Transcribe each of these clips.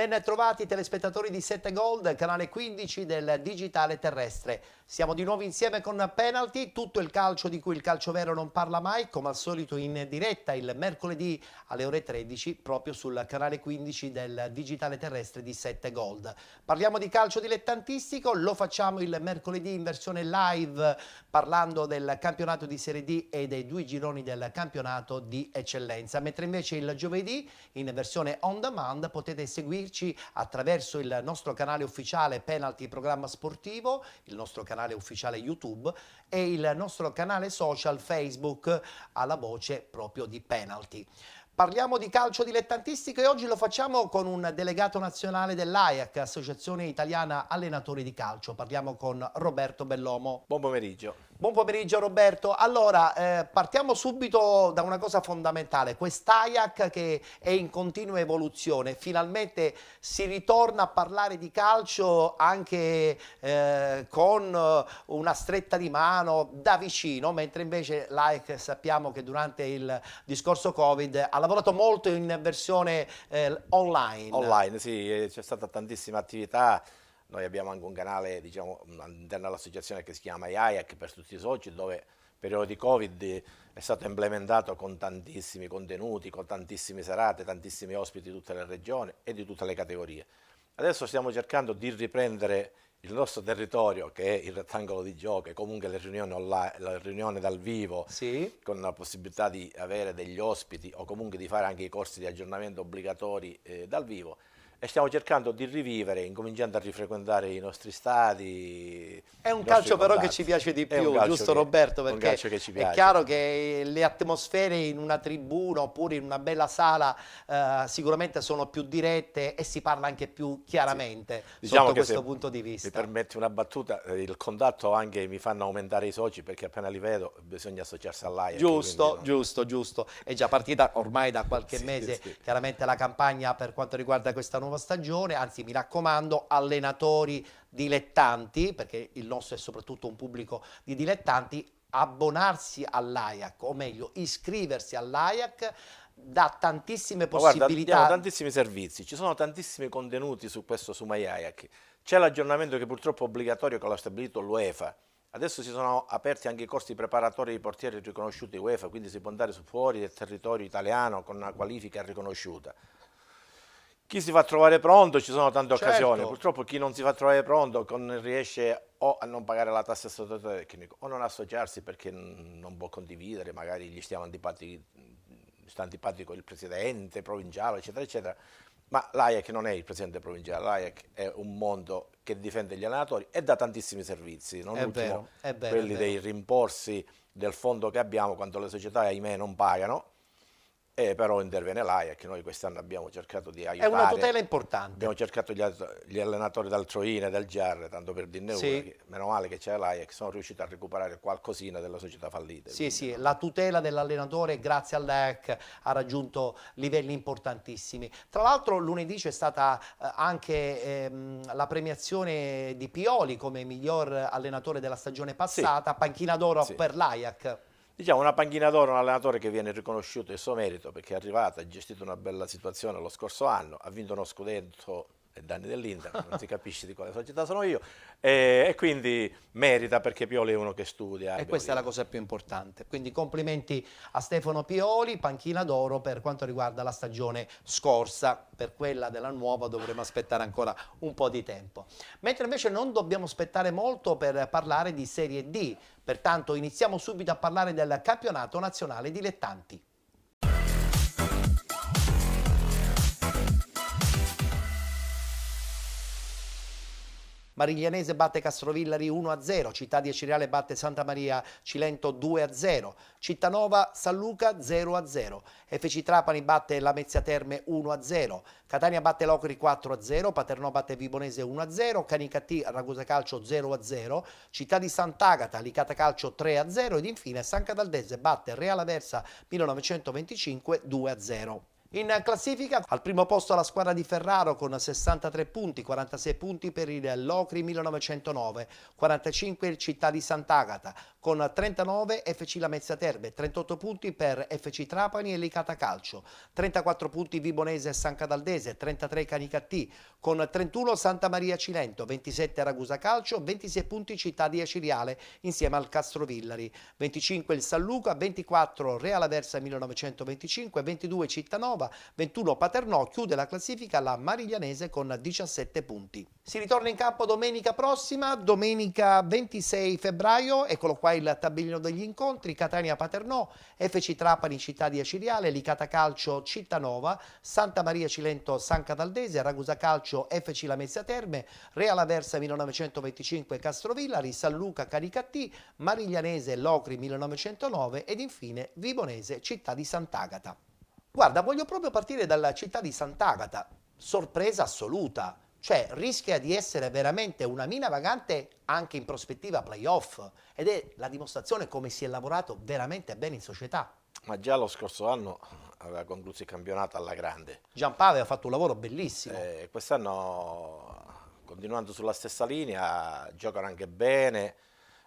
Ben trovati telespettatori di 7 Gold, canale 15 del digitale terrestre. Siamo di nuovo insieme con Penalty, tutto il calcio di cui il calcio vero non parla mai, come al solito in diretta il mercoledì alle ore 13 proprio sul canale 15 del digitale terrestre di 7 Gold. Parliamo di calcio dilettantistico, lo facciamo il mercoledì in versione live parlando del campionato di Serie D e dei due gironi del campionato di eccellenza, mentre invece il giovedì in versione on demand potete seguirci attraverso il nostro canale ufficiale Penalty Programma Sportivo, il nostro canale ufficiale YouTube e il nostro canale social Facebook alla voce proprio di Penalty. Parliamo di calcio dilettantistico e oggi lo facciamo con un delegato nazionale dell'AIAC, Associazione Italiana Allenatori di Calcio. Parliamo con Roberto Bellomo. Buon pomeriggio. Buon pomeriggio Roberto. Allora, partiamo subito da una cosa fondamentale. Quest'AIAC che è in continua evoluzione, finalmente si ritorna a parlare di calcio anche con una stretta di mano da vicino, mentre invece l'AIAC sappiamo che durante il discorso Covid ha lavorato molto in versione online. Online, sì, c'è stata tantissima attività. Noi abbiamo anche un canale, diciamo, all'interno dell'associazione che si chiama IAIAC per tutti i soci, dove periodo di Covid è stato implementato con tantissimi contenuti, con tantissime serate, tantissimi ospiti di tutte le regioni e di tutte le categorie. Adesso stiamo cercando di riprendere il nostro territorio, che è il rettangolo di gioco, e comunque le riunioni online, la riunione dal vivo, sì, con la possibilità di avere degli ospiti o comunque di fare anche i corsi di aggiornamento obbligatori dal vivo. E stiamo cercando di rivivere, incominciando a rifrequentare i nostri stadi. È un calcio però che ci piace di più, giusto Roberto? Perché è chiaro che le atmosfere in una tribuna oppure in una bella sala sicuramente sono più dirette e si parla anche più chiaramente, sì, diciamo, sotto questo punto di vista. Mi permetti una battuta, il contatto anche mi fanno aumentare i soci, perché appena li vedo bisogna associarsi all'AIAC. Giusto, giusto. È già partita ormai da qualche mese chiaramente la campagna per quanto riguarda questa nuova stagione, anzi mi raccomando, allenatori dilettanti, perché il nostro è soprattutto un pubblico di dilettanti, abbonarsi all'AIAC, o meglio iscriversi all'AIAC, dà tantissime possibilità. Guarda, abbiamo tantissimi servizi, ci sono tantissimi contenuti su questo, su MyAIAC. C'è l'aggiornamento che purtroppo è obbligatorio, che l'ha stabilito l'UEFA. Adesso si sono aperti anche i corsi preparatori di portieri riconosciuti UEFA, quindi si può andare fuori del territorio italiano con una qualifica riconosciuta. Chi si fa trovare pronto, ci sono tante occasioni, purtroppo chi non si fa trovare pronto riesce o a non pagare la tassa statutaria tecnico o non associarsi perché non può condividere, magari gli sta antipatico il presidente provinciale, eccetera, eccetera. Ma l'AIAC non è il presidente provinciale, l'AIAC è un mondo che difende gli allenatori e dà tantissimi servizi, non ultimo quelli dei rimborsi del fondo che abbiamo quando le società, ahimè, non pagano. Però interviene l'AIAC, noi quest'anno abbiamo cercato di aiutare. È una tutela importante. Abbiamo cercato gli allenatori del Troina e del Giarre, tanto per dirne una, meno male che c'è l'AIAC, sono riusciti a recuperare qualcosina della società fallita. Sì, la tutela dell'allenatore grazie all'AIAC ha raggiunto livelli importantissimi. Tra l'altro lunedì c'è stata anche la premiazione di Pioli come miglior allenatore della stagione passata, panchina d'oro per l'AIAC. Diciamo una panchina d'oro, un allenatore che viene riconosciuto il suo merito perché è arrivato, ha gestito una bella situazione lo scorso anno, ha vinto uno scudetto ai danni dell'Inter, non si capisce di quale società sono io, e quindi merita perché Pioli è uno che studia. E questa è la cosa più importante, quindi complimenti a Stefano Pioli, panchina d'oro per quanto riguarda la stagione scorsa, per quella della nuova dovremo aspettare ancora un po' di tempo. Mentre invece non dobbiamo aspettare molto per parlare di Serie D, pertanto iniziamo subito a parlare del campionato nazionale dilettanti. Mariglianese batte Castrovillari 1-0, Città di Cireale batte Santa Maria Cilento 2-0, Cittanova San Luca 0-0, FC Trapani batte Lamezia Terme 1-0, Catania batte Locri 4-0, Paternò batte Vibonese 1-0, Canicattì Ragusa Calcio 0-0, Città di Sant'Agata Licata Calcio 3-0 ed infine San Cataldese batte Real Aversa 1925 2-0. In classifica al primo posto la squadra di Ferraro con 63 punti, 46 punti per il Locri 1909, 45 il Città di Sant'Agata, con 39 FC Lamezia Terme, 38 punti per FC Trapani e Licata Calcio, 34 punti Vibonese e San Cataldese, 33 Canicattì, con 31 Santa Maria Cilento, 27 Ragusa Calcio, 26 punti Città di Aciriale insieme al Castrovillari, 25 il San Luca, 24 Real Aversa 1925, 22 Cittanova, 21 Paternò, chiude la classifica la Mariglianese con 17 punti. Si ritorna in campo domenica prossima, domenica 26 febbraio, eccolo qua il tabellino degli incontri: Catania Paternò, FC Trapani Città di Aciriale, Licata Calcio Cittanova, Santa Maria Cilento San Cataldese, Ragusa Calcio FC Lamezia Terme, Real Aversa 1925 Castrovillari, San Luca Canicattì, Mariglianese Locri 1909 ed infine Vibonese Città di Sant'Agata. Guarda, voglio proprio partire dalla Città di Sant'Agata, sorpresa assoluta. Cioè rischia di essere veramente una mina vagante anche in prospettiva playoff, ed è la dimostrazione come si è lavorato veramente bene in società. Ma già lo scorso anno aveva concluso il campionato alla grande. Giampaolo aveva fatto un lavoro bellissimo. Quest'anno, continuando sulla stessa linea, giocano anche bene.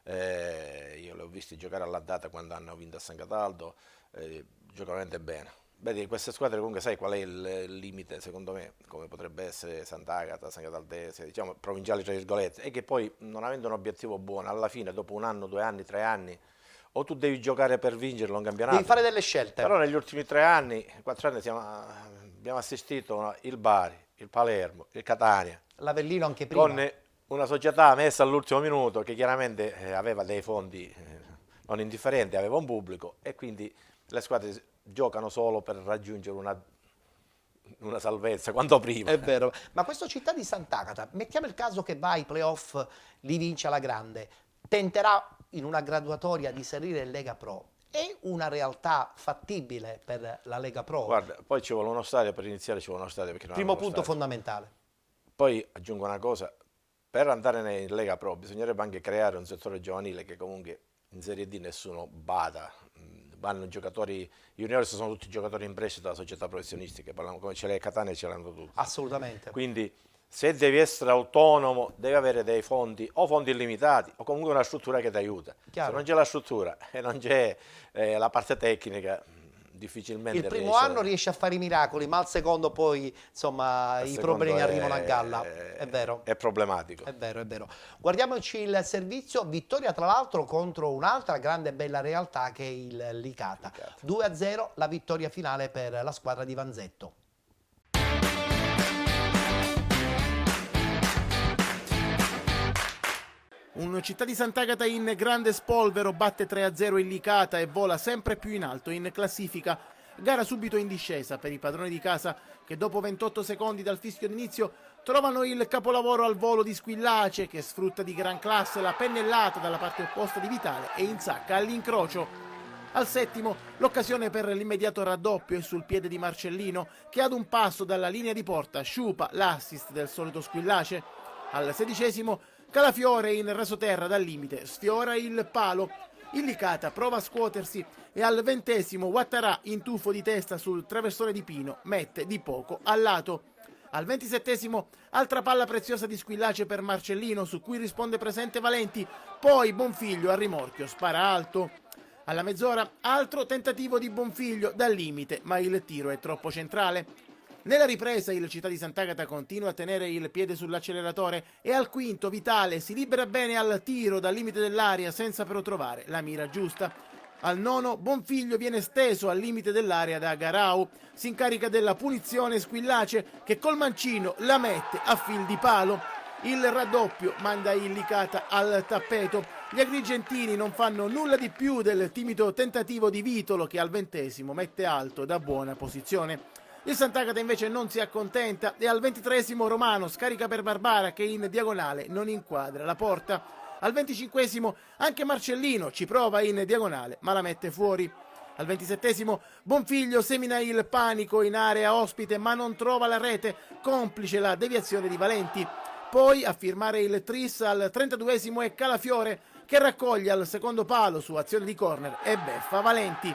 Io li ho visti giocare all'andata quando hanno vinto a San Cataldo, giocano veramente bene. Vedi, queste squadre comunque sai qual è il limite secondo me, come potrebbe essere Sant'Agata, San Cataldese, diciamo provinciali tra virgolette, è che poi non avendo un obiettivo buono, alla fine dopo un anno, 2 anni, 3 anni, o tu devi giocare per vincerlo un campionato. Devi fare delle scelte. Però negli ultimi 3 anni, 4 anni abbiamo assistito il Bari, il Palermo, il Catania. L'Avellino anche prima. Con una società messa all'ultimo minuto che chiaramente aveva dei fondi non indifferenti, aveva un pubblico e quindi le squadre giocano solo per raggiungere una salvezza quanto prima. È vero, ma questo Città di Sant'Agata, mettiamo il caso che va ai playoff, li vince alla grande, tenterà in una graduatoria di salire in Lega Pro. È una realtà fattibile per la Lega Pro? Guarda, poi ci vuole uno stadio, per iniziare ci vuole uno stadio. Perché non Primo uno punto stadio. fondamentale. Poi aggiungo una cosa, per andare in Lega Pro bisognerebbe anche creare un settore giovanile che comunque in Serie D nessuno bada. Vanno giocatori, i juniores sono tutti giocatori in prestito da società professionistiche, come ce l'è Catania e ce l'hanno tutti. Assolutamente. Quindi se devi essere autonomo devi avere dei fondi, o fondi illimitati o comunque una struttura che ti aiuta. Chiaro. Se non c'è la struttura e non c'è la parte tecnica, difficilmente il primo anno riesce a fare i miracoli, ma al secondo poi insomma i problemi arrivano a galla. È vero. È problematico. È vero, è vero. Guardiamoci il servizio, vittoria tra l'altro contro un'altra grande e bella realtà che è il Licata. 2-0 la vittoria finale per la squadra di Vanzetto. Un Città di Sant'Agata in grande spolvero batte 3-0 il Licata e vola sempre più in alto in classifica. Gara subito in discesa per i padroni di casa che dopo 28 secondi dal fischio d'inizio trovano il capolavoro al volo di Squillace che sfrutta di gran classe la pennellata dalla parte opposta di Vitale e insacca all'incrocio. Al settimo l'occasione per l'immediato raddoppio è sul piede di Marcellino che ad un passo dalla linea di porta sciupa l'assist del solito Squillace. Al 16° Calafiore in rasoterra dal limite sfiora il palo. Il Licata prova a scuotersi e al 20° Ouattara in tuffo di testa sul traversone di Pino mette di poco al lato. Al 27° altra palla preziosa di Squillace per Marcellino su cui risponde presente Valenti, poi Bonfiglio al rimorchio spara alto. Alla mezz'ora altro tentativo di Bonfiglio dal limite ma il tiro è troppo centrale. Nella ripresa il Città di Sant'Agata continua a tenere il piede sull'acceleratore e al quinto Vitale si libera bene al tiro dal limite dell'area senza però trovare la mira giusta. Al 9° Bonfiglio viene steso al limite dell'area da Garau, si incarica della punizione Squillace che col mancino la mette a fil di palo. Il raddoppio manda il Licata al tappeto. Gli agrigentini non fanno nulla di più del timido tentativo di Vitolo che al 20° mette alto da buona posizione. Il Sant'Agata invece non si accontenta e al 23° Romano scarica per Barbara che in diagonale non inquadra la porta. Al 25° anche Marcellino ci prova in diagonale ma la mette fuori. Al 27° Bonfiglio semina il panico in area ospite ma non trova la rete, complice la deviazione di Valenti. Poi a firmare il tris al 32° è Calafiore che raccoglie al secondo palo su azione di corner e beffa Valenti.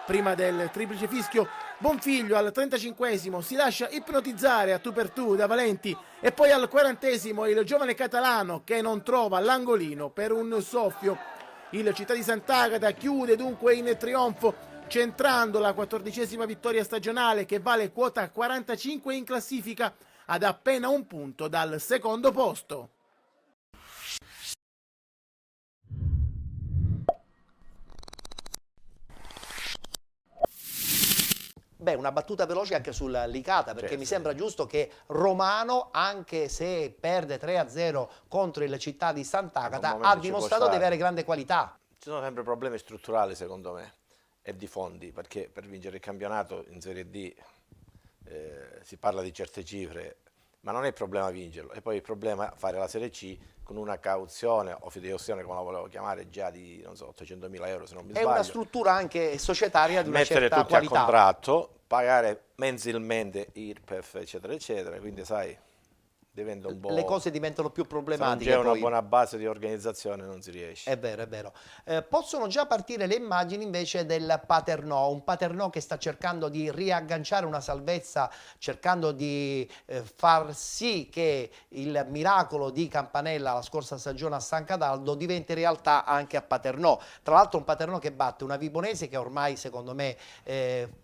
Prima del triplice fischio, Bonfiglio al 35° si lascia ipnotizzare a tu per tu da Valenti e poi al 40° il giovane catalano che non trova l'angolino per un soffio. Il Città di Sant'Agata chiude dunque in trionfo, centrando la 14ª vittoria stagionale che vale quota 45 in classifica ad appena un punto dal secondo posto. Beh, una battuta veloce anche sul Licata, perché Certo. mi sembra giusto che Romano, anche se perde 3-0 contro il Città di In Sant'Agata, un ha momento ci dimostrato può di stare. avere grande qualità. Ci sono sempre problemi strutturali secondo me e di fondi, perché per vincere il campionato in Serie D si parla di certe cifre, ma non è il problema vincerlo, e poi il problema è fare la Serie C con una cauzione o fideiussione, come la volevo chiamare, già di, non so, 800.000 euro se non mi È sbaglio. una struttura anche societaria di una Mettere certa tutti a qualità. contratto, pagare mensilmente IRPEF, eccetera, eccetera, quindi sai, diventa un po'... Le cose diventano più se non problematiche c'è una poi. buona base di organizzazione non si riesce. È vero, è vero. Possono già partire le immagini invece del Paternò, un Paternò che sta cercando di riagganciare una salvezza, cercando di far sì che il miracolo di Campanella la scorsa stagione a San Cataldo diventi realtà anche a Paternò. Tra l'altro un Paternò che batte una Vibonese che ormai secondo me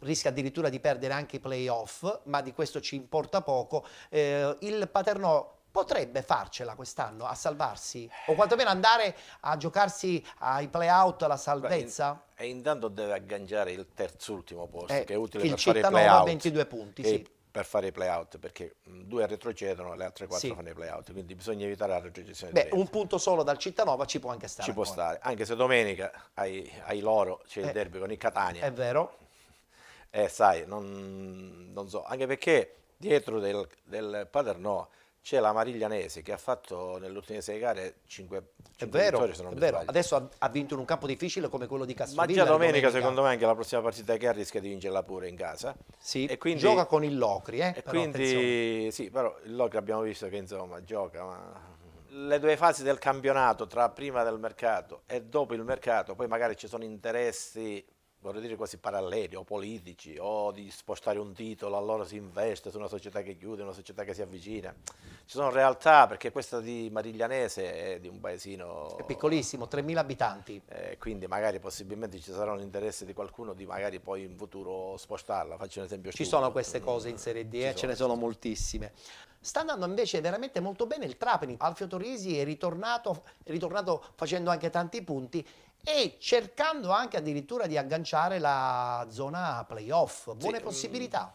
rischia addirittura di perdere anche i playoff, ma di questo ci importa poco. Il Paternò potrebbe farcela quest'anno a salvarsi o quantomeno andare a giocarsi ai play-out la salvezza? E intanto deve agganciare il terzultimo posto, che è utile il per fare i Cittanova play-out. 22 punti, che sì. Per fare i play-out, perché 2 retrocedono, le altre 4 Sì. fanno i play-out, quindi bisogna evitare la retrocessione Beh, diretta. un punto solo dal Cittanova ci può anche stare. Ci può ancora. stare, anche se domenica ai loro c'è il derby con il Catania. È vero. Sai, non so, anche perché dietro del Paternò c'è la Mariglianese che ha fatto nelle ultime 6 gare 5 È vero, vittorie, se non è mi vero. sbaglio. Adesso ha vinto in un campo difficile come quello di Ma Castrovilla. già domenica, secondo me, anche la prossima partita che ha rischia di vincerla pure in casa. Sì, E quindi, gioca con il Locri, e però quindi attenzione. sì, però il Locri abbiamo visto che insomma gioca, ma le 2 fasi del campionato, tra prima del mercato e dopo il mercato, poi magari ci sono interessi, vorrei dire quasi paralleli o politici, o di spostare un titolo, allora si investe su una società che chiude, una società che si avvicina. Ci sono realtà, perché questa di Mariglianese è di un paesino... È piccolissimo, 3.000 abitanti. quindi magari possibilmente ci sarà un interesse di qualcuno di magari poi in futuro spostarla. Faccio un esempio Ci stupido. sono queste cose in Serie D, Ci ce ne sono moltissime. Sta andando invece veramente molto bene il Trapani. Alfio Torrisi è ritornato facendo anche tanti punti e cercando anche addirittura di agganciare la zona playoff. Buone possibilità.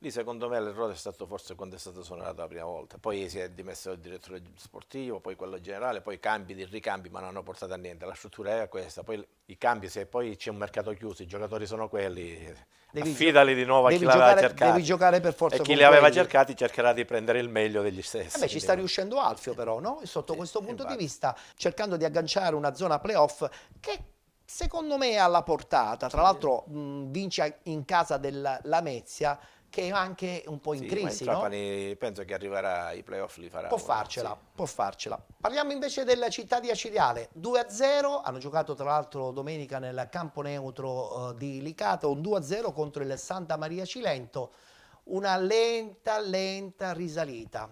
Lì secondo me l'errore è stato forse quando è stata suonata la prima volta, poi si è dimesso il direttore sportivo, poi quello generale, poi cambi di ricambi ma non hanno portato a niente, la struttura è questa, poi i cambi, se poi c'è un mercato chiuso, i giocatori sono quelli, affidali di nuovo a chi l'aveva cercati, devi giocare per forza e chi con li aveva quelli. cercati cercherà di prendere il meglio degli stessi. Ci sta riuscendo Alfio però, no? Sotto questo punto di vista, cercando di agganciare una zona playoff che secondo me è alla portata. Tra l'altro vince in casa del Lamezia, che è anche un po' in crisi, ma il no? Trapani penso che arriverà ai playoff, li farà. Può farcela, può farcela. Parliamo invece della Città di Acireale, 2-0, hanno giocato tra l'altro domenica nel campo neutro di Licata, un 2-0 contro il Santa Maria Cilento, una lenta risalita.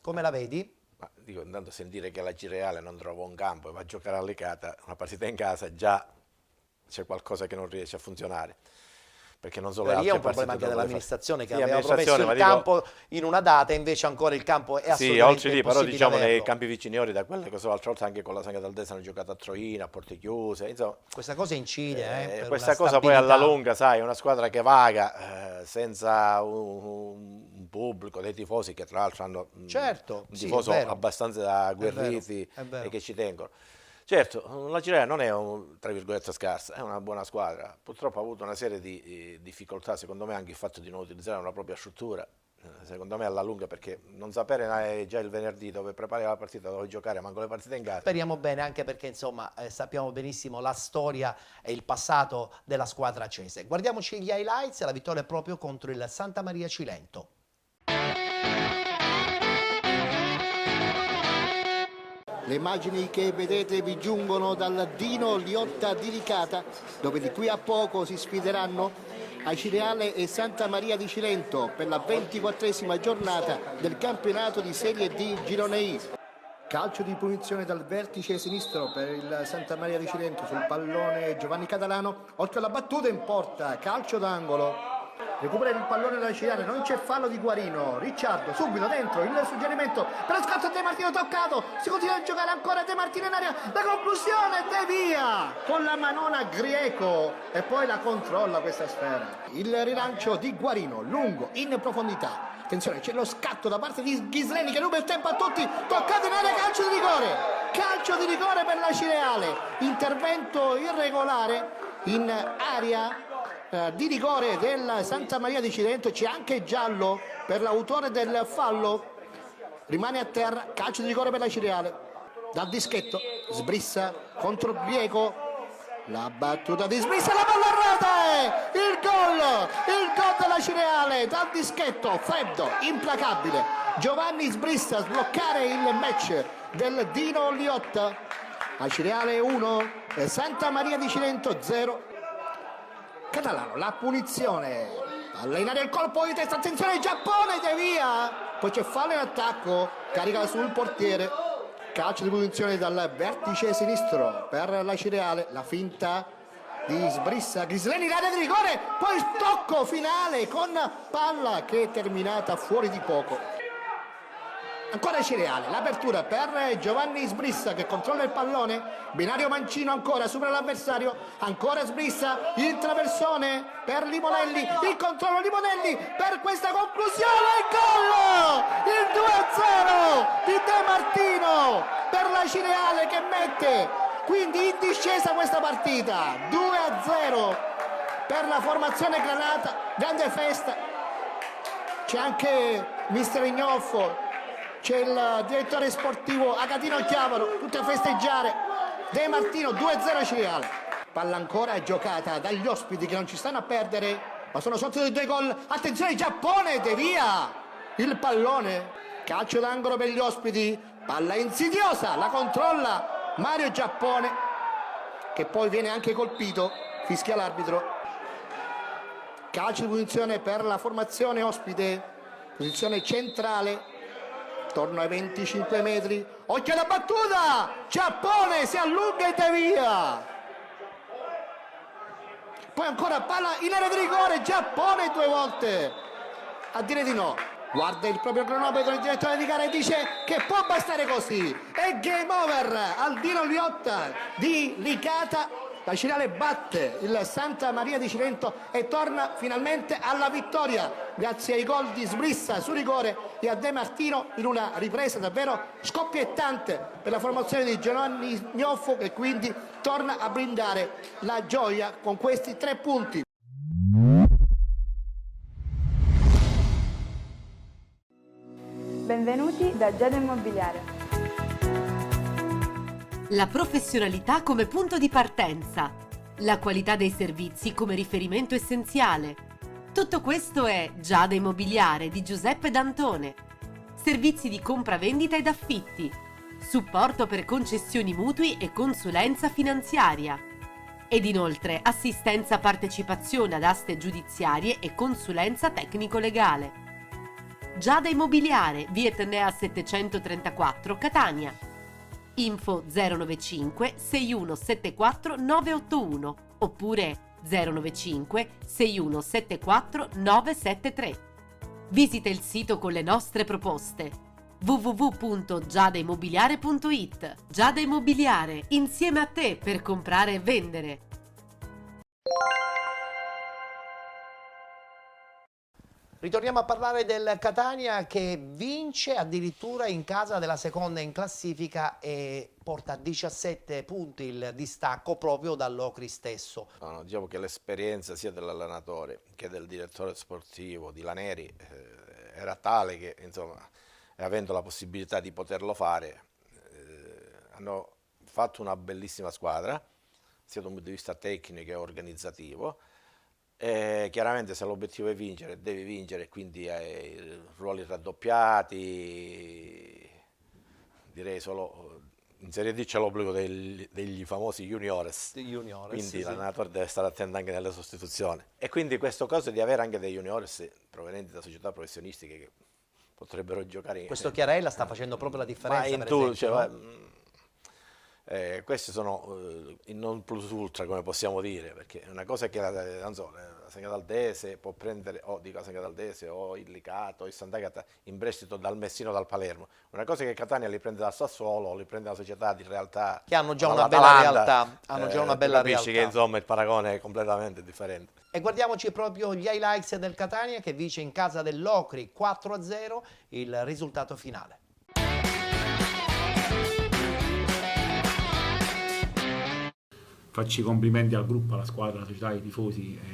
Come la vedi? Ma dico, intanto sentire che la Cireale non trova un campo e va a giocare a Licata, una partita in casa, già c'è qualcosa che non riesce a funzionare. Perché non solo Lì è altre un problema anche partite dell'amministrazione che Sì, aveva amministrazione, promesso il ma campo in una data e invece ancora il campo è assolutamente sì, oltre lì, però impossibile diciamo nei averlo. campi viciniori, da quelle che so, l'altra volta anche con la Sanga Daldese hanno giocato a Troina, a porte chiuse, insomma. Questa cosa incide, per questa una cosa poi alla stabilità. lunga, sai, è una squadra che vaga, senza un pubblico, dei tifosi che tra l'altro hanno Certo, un sì, tifoso è vero. abbastanza agguerriti È vero. e che ci tengono. Certo, la Cireale non è tra virgolette scarsa, è una buona squadra, purtroppo ha avuto una serie di difficoltà, secondo me anche il fatto di non utilizzare una propria struttura, secondo me alla lunga, perché non sapere già il venerdì dove preparare la partita, dove giocare, manco le partite in casa. Speriamo bene, anche perché insomma sappiamo benissimo la storia e il passato della squadra acese. Guardiamoci gli highlights, la vittoria proprio contro il Santa Maria Cilento. Le immagini che vedete vi giungono dal Dino Liotta di Licata, dove di qui a poco si sfideranno Acireale e Santa Maria di Cilento per la 24esima giornata del campionato di Serie D Girone I. Calcio di punizione dal vertice sinistro per il Santa Maria di Cilento, sul pallone Giovanni Catalano, oltre alla battuta in porta, calcio d'angolo. Recupera il pallone della Cireale, non c'è fallo di Guarino. Ricciardo subito dentro, il suggerimento per lo scatto De Martino toccato, si continua a giocare ancora De Martino in aria, la conclusione, De via con la manona Grieco e poi la controlla questa sfera. Il rilancio di Guarino, lungo, in profondità. Attenzione, c'è lo scatto da parte di Ghisleni che ruba il tempo a tutti, toccato in area, calcio di rigore. Calcio di rigore per la Cireale, intervento irregolare in area di rigore del Santa Maria di Cilento, c'è anche giallo per l'autore del fallo, rimane a terra, calcio di rigore per la Cireale, dal dischetto, Sbrissa contro Grieco, la battuta di Sbrissa, la palla a rete, il gol della Cireale, dal dischetto, freddo, implacabile, Giovanni Sbrissa a sbloccare il match del Dino Liotta, la Cireale 1, Santa Maria di Cilento 0. Catalano, la punizione, palla in aria, il colpo di testa, attenzione Giappone, De via, poi c'è fallo in attacco, carica sul portiere, calcio di punizione dal vertice sinistro per la Cireale, la finta di Sbrissa, Ghisleni in area di rigore, poi tocco finale con palla che è terminata fuori di poco. Ancora Cireale, l'apertura per Giovanni Sbrissa che controlla il pallone, binario mancino ancora, supera l'avversario, ancora Sbrissa, il traversone per Limonelli, il controllo Limonelli per questa conclusione, il gol! Il 2-0 di De Martino per la Cireale che mette quindi in discesa questa partita, 2-0 per la formazione granata, grande festa, c'è anche mister Ignoffo, c'è il direttore sportivo Agatino Chiavaro, tutti a festeggiare. De Martino 2-0 Cireale. Palla ancora giocata dagli ospiti che non ci stanno a perdere, ma sono sotto dei 2 gol. Attenzione Giappone, De via il pallone. Calcio d'angolo per gli ospiti, palla insidiosa, la controlla Mario Giappone che poi viene anche colpito, fischia l'arbitro. Calcio di punizione per la formazione ospite, posizione centrale. Torno ai 25 metri, occhio alla battuta, Giappone si allunga e De via, poi ancora palla in area di rigore, Giappone 2 volte a dire di no, guarda il proprio cronometro il direttore di gara e dice che può bastare così, è game over al Dino Liotta di Licata. La Cireale batte il Santa Maria di Cilento e torna finalmente alla vittoria grazie ai gol di Sbrissa su rigore e a De Martino in una ripresa davvero scoppiettante per la formazione di Giovanni Gnoffo che quindi torna a brindare la gioia con questi 3 punti. Benvenuti da Giada Immobiliare. La professionalità come punto di partenza, la qualità dei servizi come riferimento essenziale. Tutto questo è Giada Immobiliare di Giuseppe D'Antone. Servizi di compravendita ed affitti, supporto per concessioni mutui e consulenza finanziaria. Ed inoltre assistenza partecipazione ad aste giudiziarie e consulenza tecnico-legale. Giada Immobiliare, via Etnea 734, Catania. Info 095 6174 981 oppure 095 6174 973. Visita il sito con le nostre proposte www.giadaimmobiliare.it. Giada Immobiliare, insieme a te per comprare e vendere. Ritorniamo a parlare del Catania che vince addirittura in casa della seconda in classifica e porta a 17 punti il distacco proprio dall'Ocri stesso. No, diciamo che l'esperienza sia dell'allenatore che del direttore sportivo di Laneri era tale che, insomma, avendo la possibilità di poterlo fare, hanno fatto una bellissima squadra, sia da un punto di vista tecnico e organizzativo. Chiaramente se l'obiettivo è vincere, devi vincere, quindi hai ruoli raddoppiati, direi solo in Serie D c'è l'obbligo degli famosi juniores, quindi sì, l'allenatore deve stare attento anche nelle sostituzioni e quindi questo caso di avere anche dei juniores provenienti da società professionistiche che potrebbero giocare. Questo Chiarella sta facendo proprio la differenza, Ma in per tu, esempio, cioè, no? questi sono il non plus ultra, come possiamo dire, perché una cosa è che non so, la Sengheldaldense può prendere, o dico la Sengheldaldense, o il Licata, o il Sant'Agata in prestito dal Messino o dal Palermo. Una cosa è che Catania li prende dal Sassuolo, o li prende da società di realtà, Che hanno già o una bella dall'Atalanta, realtà, hanno già una tu bella capisci realtà. che insomma il paragone è completamente differente. E guardiamoci proprio gli highlights del Catania che vince in casa dell'Ocri 4-0, il risultato finale. Faccio i complimenti al gruppo, alla squadra, alla società, ai tifosi. È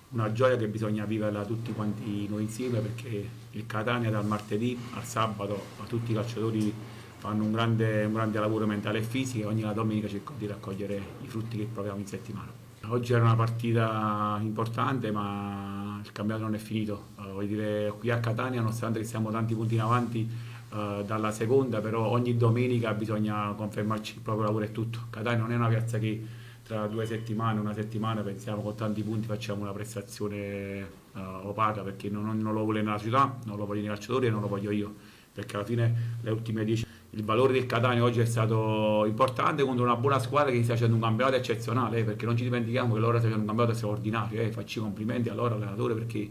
una gioia che bisogna viverla tutti quanti noi insieme, perché il Catania dal martedì al sabato, a tutti i calciatori fanno un grande lavoro mentale e fisico, e ogni domenica cerco di raccogliere i frutti che proviamo in settimana. Oggi era una partita importante, ma il campionato non è finito. Voglio dire, qui a Catania, nonostante che siamo tanti punti in avanti dalla seconda, però ogni domenica bisogna confermarci il proprio lavoro e tutto. Catania non è una piazza che tra 2 settimane, una settimana, pensiamo con tanti punti facciamo una prestazione opaca, perché non lo vuole nella città, non lo vogliono i calciatori e non lo voglio io, perché alla fine le ultime 10 il valore del Catania oggi è stato importante contro una buona squadra che sta facendo un campionato eccezionale, perché non ci dimentichiamo che loro stanno facendo un campionato straordinario, faccio i complimenti a loro, allenatore, perché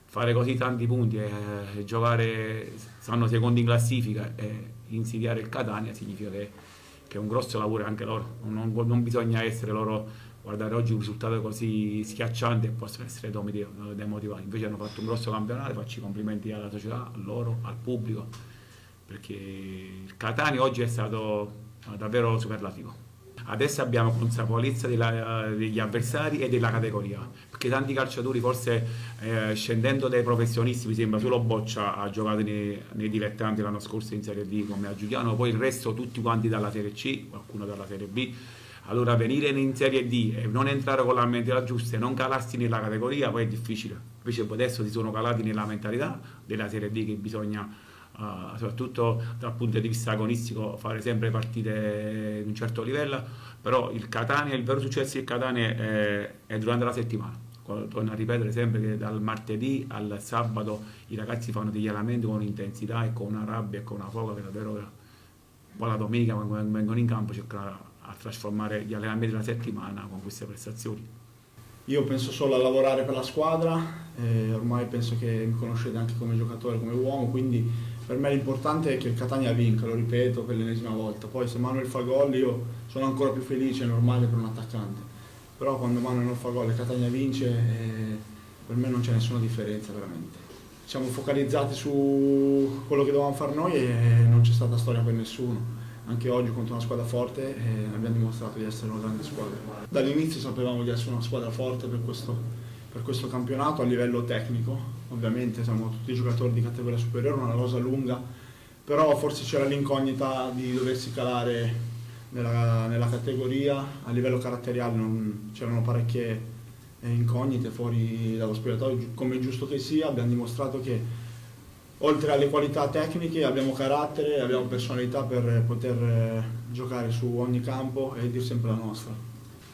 fare così tanti punti e giocare, stanno secondi in classifica, e insidiare il Catania significa che è un grosso lavoro anche loro. Non bisogna essere loro, guardare oggi un risultato così schiacciante e possono essere demotivati. Invece hanno fatto un grosso campionato, faccio i complimenti alla società, a loro, al pubblico, perché il Catania oggi è stato davvero superlativo. Adesso abbiamo consapevolezza degli avversari e della categoria, perché tanti calciatori forse scendendo dai professionisti, mi sembra solo Boccia ha giocato nei dilettanti l'anno scorso in Serie D come a Giuliano, poi il resto tutti quanti dalla Serie C, qualcuno dalla Serie B. Allora venire in Serie D e non entrare con la mentalità giusta e non calarsi nella categoria poi è difficile. Invece adesso si sono calati nella mentalità della Serie D, che bisogna soprattutto dal punto di vista agonistico fare sempre partite di un certo livello, però il vero successo del Catania è durante la settimana. Torno a ripetere sempre che dal martedì al sabato i ragazzi fanno degli allenamenti con intensità e con una rabbia e con una foga che davvero poi la domenica quando vengono in campo cercano a trasformare gli allenamenti della settimana con queste prestazioni. Io penso solo a lavorare per la squadra, ormai penso che mi conoscete anche come giocatore, come uomo, quindi per me l'importante è che il Catania vinca, lo ripeto per l'ennesima volta. Poi se Manuel fa gol io sono ancora più felice, è normale per un attaccante. Però quando Manuel non fa gol e Catania vince, per me non c'è nessuna differenza veramente. Siamo focalizzati su quello che dovevamo fare noi e non c'è stata storia per nessuno. Anche oggi contro una squadra forte abbiamo dimostrato di essere una grande squadra. Dall'inizio sapevamo di essere una squadra forte per questo campionato a livello tecnico. Ovviamente siamo tutti giocatori di categoria superiore, una rosa lunga, però forse c'era l'incognita di doversi calare nella categoria. A livello caratteriale c'erano parecchie incognite fuori dallo spogliatoio, come è giusto che sia. Abbiamo dimostrato che oltre alle qualità tecniche abbiamo carattere, abbiamo personalità per poter giocare su ogni campo e dire sempre la nostra.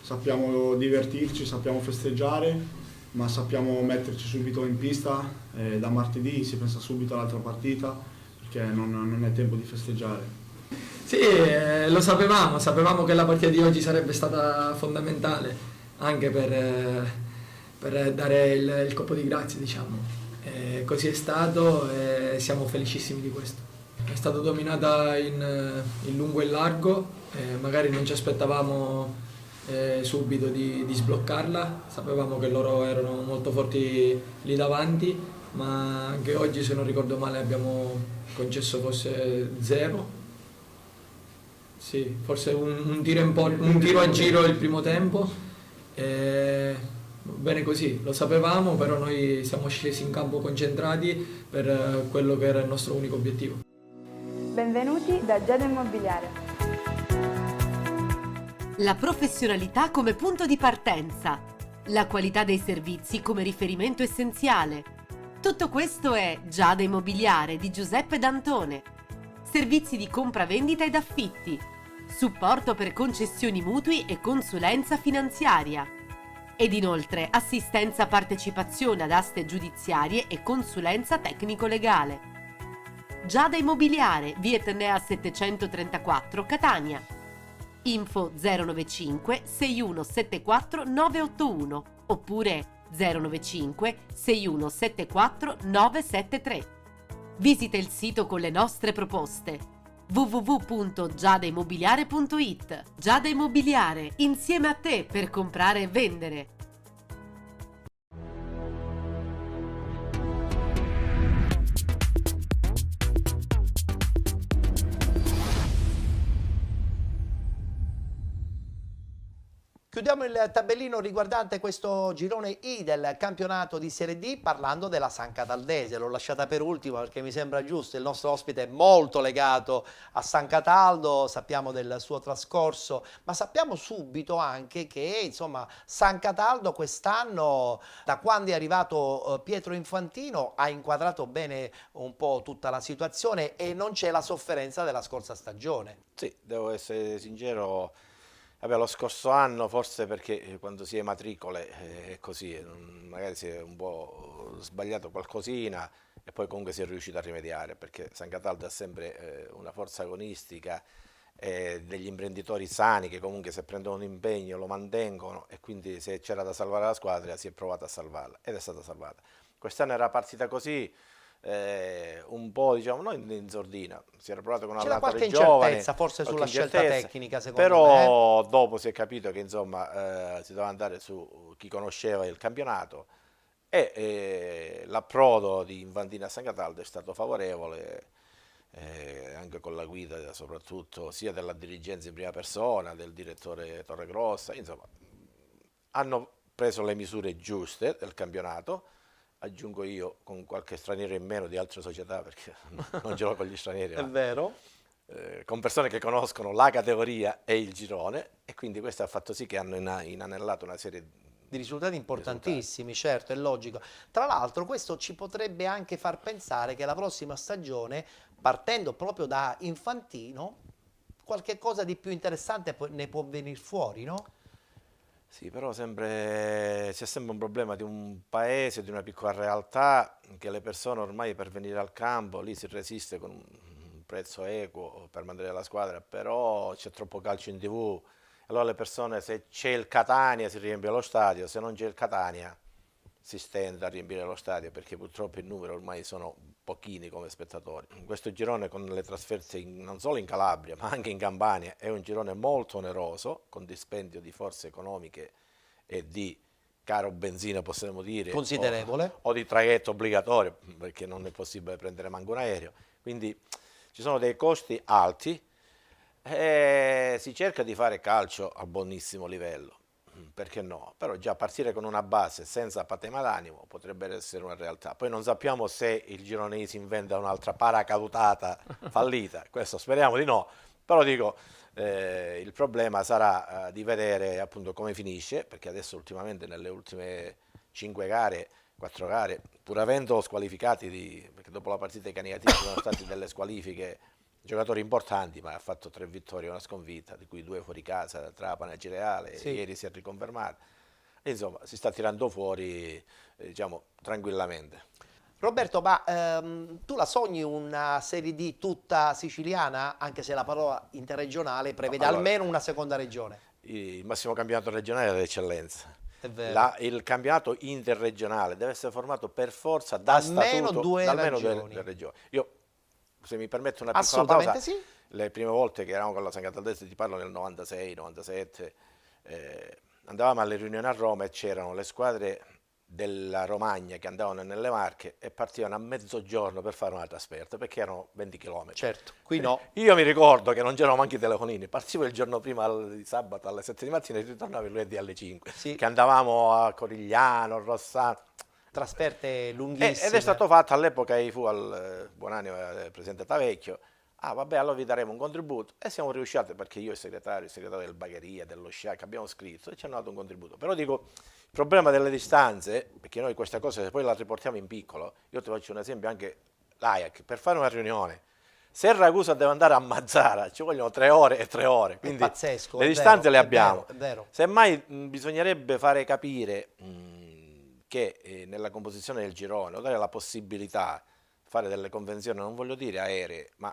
Sappiamo divertirci, sappiamo festeggiare, ma sappiamo metterci subito in pista. Da martedì si pensa subito all'altra partita, perché non è tempo di festeggiare. Sì, lo sapevamo che la partita di oggi sarebbe stata fondamentale anche per dare il colpo di grazia, diciamo. Così è stato e siamo felicissimi di questo. È stata dominata in lungo e largo, magari non ci aspettavamo subito di sbloccarla, sapevamo che loro erano molto forti lì davanti, ma anche oggi, se non ricordo male, abbiamo concesso forse 0. Sì, forse un tiro a giro il primo tempo. Bene così, lo sapevamo, però noi siamo scesi in campo concentrati per quello che era il nostro unico obiettivo. Benvenuti da Giada Immobiliare. La professionalità come punto di partenza, la qualità dei servizi come riferimento essenziale. Tutto questo è Giada Immobiliare di Giuseppe D'Antone. Servizi di compra-vendita ed affitti, supporto per concessioni mutui e consulenza finanziaria. Ed inoltre assistenza partecipazione ad aste giudiziarie e consulenza tecnico-legale. Giada Immobiliare, via Etnea 734, Catania. Info 095 6174 981 oppure 095 6174 973. Visita il sito con le nostre proposte www.giadaimmobiliare.it. Giada Immobiliare, insieme a te per comprare e vendere. Chiudiamo il tabellino riguardante questo girone I del campionato di Serie D parlando della San Cataldese. L'ho lasciata per ultima perché mi sembra giusto, il nostro ospite è molto legato a San Cataldo, sappiamo del suo trascorso, ma sappiamo subito anche che insomma San Cataldo quest'anno, da quando è arrivato Pietro Infantino, ha inquadrato bene un po' tutta la situazione e non c'è la sofferenza della scorsa stagione. Sì, devo essere sincero. Vabbè, lo scorso anno forse perché quando si è matricole è così, magari si è un po' sbagliato qualcosina e poi comunque si è riuscito a rimediare, perché San Cataldo ha sempre una forza agonistica, degli imprenditori sani che comunque se prendono un impegno lo mantengono, e quindi se c'era da salvare la squadra si è provato a salvarla ed è stata salvata. Quest'anno era partita così, un po' diciamo non in sordina, si era provato con un allenatore giovane, forse sulla scelta tecnica secondo però me. Dopo si è capito che insomma si doveva andare su chi conosceva il campionato e l'approdo di Infantino a San Cataldo è stato favorevole, anche con la guida soprattutto sia della dirigenza in prima persona, del direttore Torregrossa, insomma hanno preso le misure giuste del campionato. Aggiungo io, con qualche straniero in meno di altre società, perché non ce l'ho con gli stranieri. È vero. Con persone che conoscono la categoria e il girone, e quindi questo ha fatto sì che hanno inanellato una serie di risultati importantissimi, certo, è logico. Tra l'altro questo ci potrebbe anche far pensare che la prossima stagione, partendo proprio da Infantino, qualche cosa di più interessante ne può venire fuori, no? Sì, però c'è sempre un problema di un paese, di una piccola realtà, che le persone ormai per venire al campo, lì si resiste con un prezzo equo per mandare la squadra, però c'è troppo calcio in TV, allora le persone, se c'è il Catania si riempie lo stadio, se non c'è il Catania si stenta a riempire lo stadio, perché purtroppo il numero ormai sono pochini come spettatori. Questo girone con le trasferte non solo in Calabria ma anche in Campania è un girone molto oneroso, con dispendio di forze economiche e di caro benzina, possiamo dire, considerevole, o di traghetto obbligatorio, perché non è possibile prendere manco un aereo, quindi ci sono dei costi alti e si cerca di fare calcio a buonissimo livello. Perché no? Però già partire con una base senza patema d'animo potrebbe essere una realtà. Poi non sappiamo se il girone si inventa un'altra paracadutata fallita, questo speriamo di no, però dico il problema sarà di vedere appunto come finisce, perché adesso ultimamente nelle ultime 5 gare, 4 gare, pur avendo squalificati, perché dopo la partita dei Caniati ci sono state delle squalifiche, giocatori importanti, ma ha fatto 3 vittorie e una sconfitta, di cui 2 fuori casa, Trapani e Cireale, sì. Ieri si è riconfermato. E insomma, si sta tirando fuori, diciamo, tranquillamente. Roberto, ma tu la sogni una Serie D tutta siciliana, anche se la parola interregionale prevede almeno una seconda regione? Il massimo campionato regionale è l'eccellenza. È vero. Il campionato interregionale deve essere formato per forza da almeno statuto da almeno due regioni. Io, se mi permette una piccola pausa, sì. Le prime volte che eravamo con la San Cataldese, ti parlo nel 96, 97, andavamo alle riunioni a Roma e c'erano le squadre della Romagna che andavano nelle Marche e partivano a mezzogiorno per fare una trasferta, perché erano 20 km. Certo, qui no. Io mi ricordo che non c'erano manchi i telefonini, partivo il giorno prima di sabato alle 7 di mattina e ritornavo il lunedì alle 5, sì. Che andavamo a Corigliano, Rossano. Trasferte lunghissime. Ed è stato fatto all'epoca, fu al Buonanima, presidente Tavecchio, vabbè, allora vi daremo un contributo, e siamo riusciti, perché io e il segretario del Bagheria, dello Sciac, abbiamo scritto e ci hanno dato un contributo. Però dico, il problema delle distanze, perché noi questa cosa se poi la riportiamo in piccolo, io ti faccio un esempio, anche l'Ajax, per fare una riunione, se Ragusa deve andare a Mazzara ci vogliono 3 ore e 3 ore, quindi è pazzesco, le distanze le abbiamo. È vero. Semmai bisognerebbe fare capire che nella composizione del girone, o dare la possibilità, fare delle convenzioni, non voglio dire aeree, ma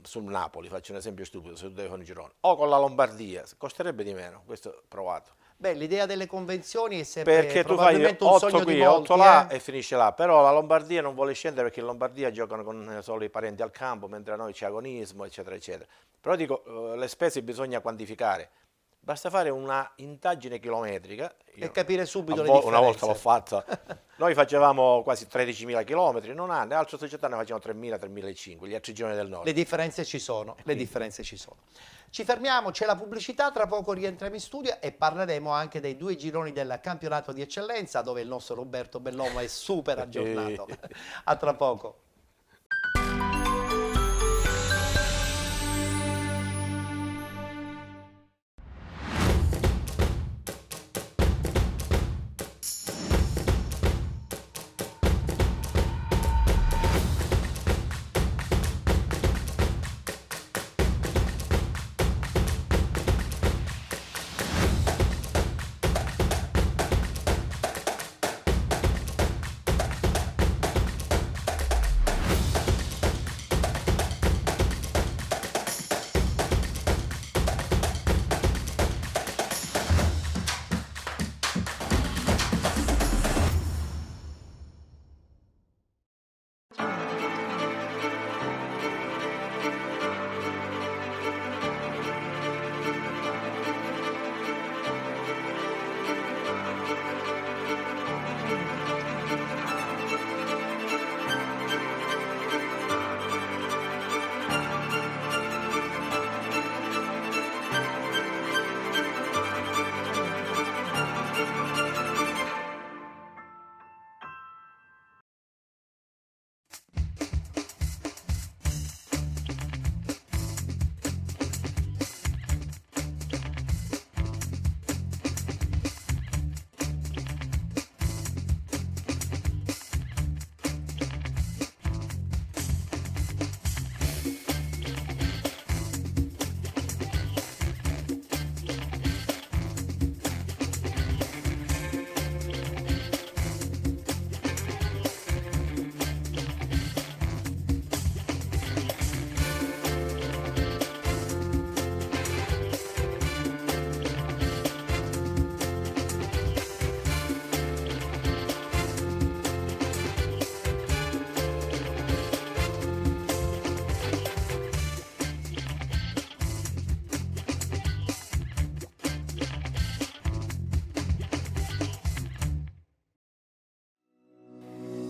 sul Napoli, faccio un esempio stupido, se tu devi fare un girone, o con la Lombardia, costerebbe di meno, questo provato. Beh, l'idea delle convenzioni è sempre Perché tu fai probabilmente un 8 sogno qui, di molti, 8 là e finisce là, però la Lombardia non vuole scendere perché in Lombardia giocano con solo i parenti al campo, mentre a noi c'è agonismo, eccetera, eccetera. Però dico, le spese bisogna quantificare. Basta fare una indagine chilometrica. E capire subito le differenze. Una volta l'ho fatta. Noi facevamo quasi 13.000 chilometri, non ha, le altre società ne facevano 3.000, 3.500, gli altri gironi del nord. Le differenze ci sono, le differenze ci sono. Ci fermiamo, c'è la pubblicità, tra poco rientriamo in studio e parleremo anche dei 2 gironi del campionato di eccellenza dove il nostro Roberto Bellomo è super aggiornato. A tra poco.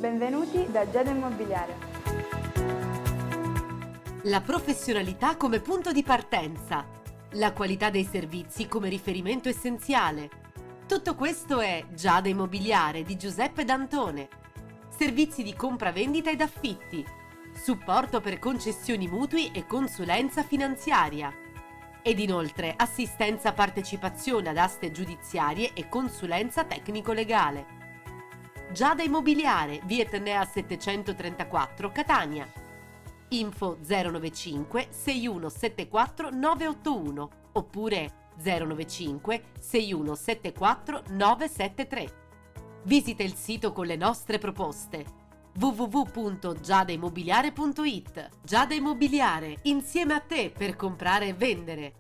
Benvenuti da Giada Immobiliare. La professionalità come punto di partenza, la qualità dei servizi come riferimento essenziale. Tutto questo è Giada Immobiliare di Giuseppe D'Antone. Servizi di compravendita ed affitti, supporto per concessioni mutui e consulenza finanziaria. Ed inoltre assistenza partecipazione ad aste giudiziarie e consulenza tecnico-legale. Giada Immobiliare, via Etnea 734, Catania. Info 095 6174 981 oppure 095 6174 973. Visita il sito con le nostre proposte www.giadaimmobiliare.it. Giada Immobiliare, insieme a te per comprare e vendere.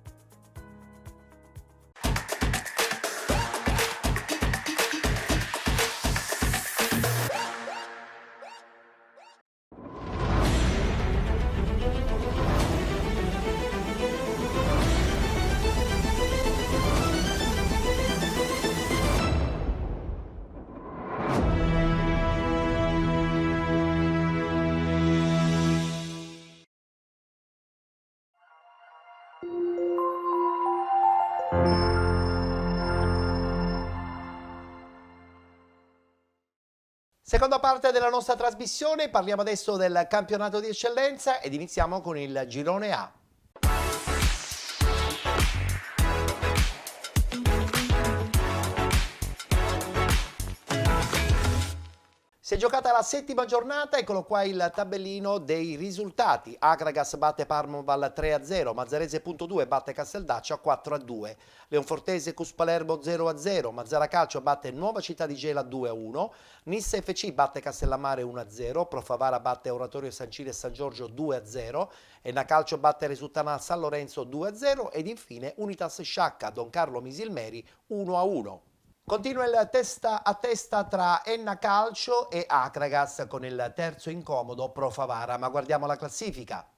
Seconda parte della nostra trasmissione, parliamo adesso del campionato di eccellenza ed iniziamo con il girone A. Si è giocata la 7ª giornata, eccolo qua il tabellino dei risultati. Akragas batte Parmoval 3-0, Mazzarese.2 batte Casteldaccia 4-2, Leonfortese Cus Palermo 0-0, Mazzara Calcio batte Nuova Città di Gela 2-1, Nissa FC batte Castellammare 1-0, Profavara batte Oratorio San Cile e San Giorgio 2-0, Enna Calcio batte Resultana San Lorenzo 2-0 ed infine Unitas Sciacca Don Carlo Misilmeri 1-1. Continua il testa a testa tra Enna Calcio e Akragas con il terzo incomodo Profavara, ma guardiamo la classifica.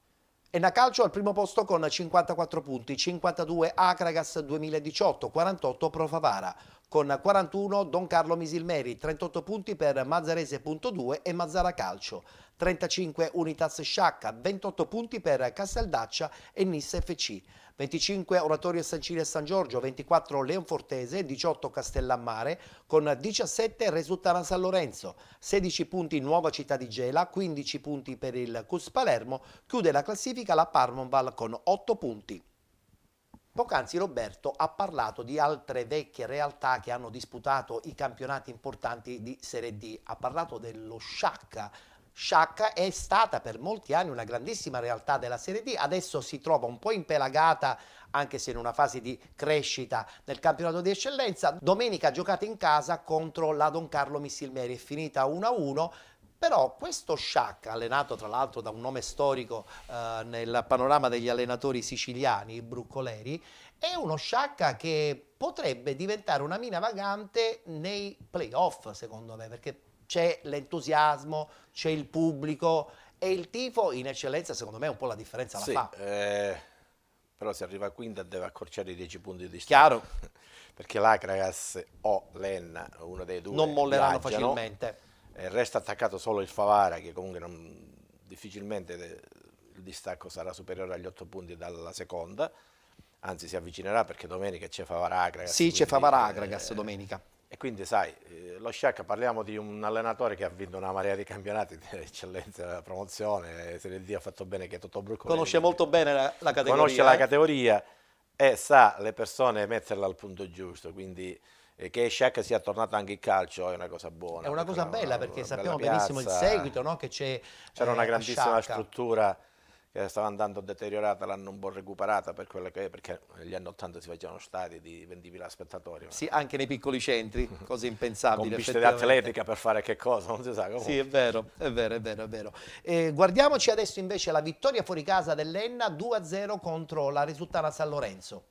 Enna Calcio al primo posto con 54 punti, 52 Akragas 2018, 48 Profavara. Con 41 Don Carlo Misilmeri, 38 punti per Mazzarese.2 e Mazzara Calcio, 35 Unitas Sciacca, 28 punti per Casteldaccia e Nissa FC, 25 Oratorio San Cile e San Giorgio, 24 Leonfortese, 18 Castellammare, con 17 Resultana San Lorenzo, 16 punti Nuova Città di Gela, 15 punti per il Cus Palermo, chiude la classifica la Parmonval con 8 punti. Poc'anzi Roberto ha parlato di altre vecchie realtà che hanno disputato i campionati importanti di Serie D, ha parlato dello Sciacca. Sciacca è stata per molti anni una grandissima realtà della Serie D, adesso si trova un po' impelagata, anche se in una fase di crescita nel campionato di eccellenza. Domenica ha giocato in casa contro la Don Carlo Misilmeri, è finita 1-1. Però questo Sciacca, allenato tra l'altro da un nome storico nel panorama degli allenatori siciliani, i Bruccoleri, è uno Sciacca che potrebbe diventare una mina vagante nei playoff, secondo me, perché c'è l'entusiasmo, c'è il pubblico e il tifo in eccellenza, secondo me, un po' la differenza la fa. Però se arriva quinta deve accorciare i 10 punti di Chiaro. Perché l'Akragas o l'Enna, uno dei due, non molleranno viaggiano. Facilmente. Resta attaccato solo il Favara, che comunque difficilmente il distacco sarà superiore agli 8 punti dalla seconda, anzi si avvicinerà perché domenica c'è Favara-Akragas. Sì, c'è Favara-Akragas domenica. E quindi sai, lo Sciacca, parliamo di un allenatore che ha vinto una marea di campionati di eccellenza, la promozione, Serie D, ha fatto bene, che è Totò Bruccoleri. Conosce molto bene la categoria. Conosce la categoria e sa le persone metterla al punto giusto, quindi che Sciacca sia tornato anche in calcio è una cosa buona. È una cosa bella perché sappiamo bella benissimo il seguito, no? Che c'era una grandissima Sciacca. struttura che stava andando deteriorata, l'hanno un po' recuperata per quello che è, perché negli anni 80 si facevano stadi di 20.000 spettatori. Sì, anche nei piccoli centri, cose impensabili. Con piste di atletica per fare che cosa, non si sa comunque. Sì, è vero. Guardiamoci adesso invece la vittoria fuori casa dell'Enna 2-0 contro la Resultana San Lorenzo.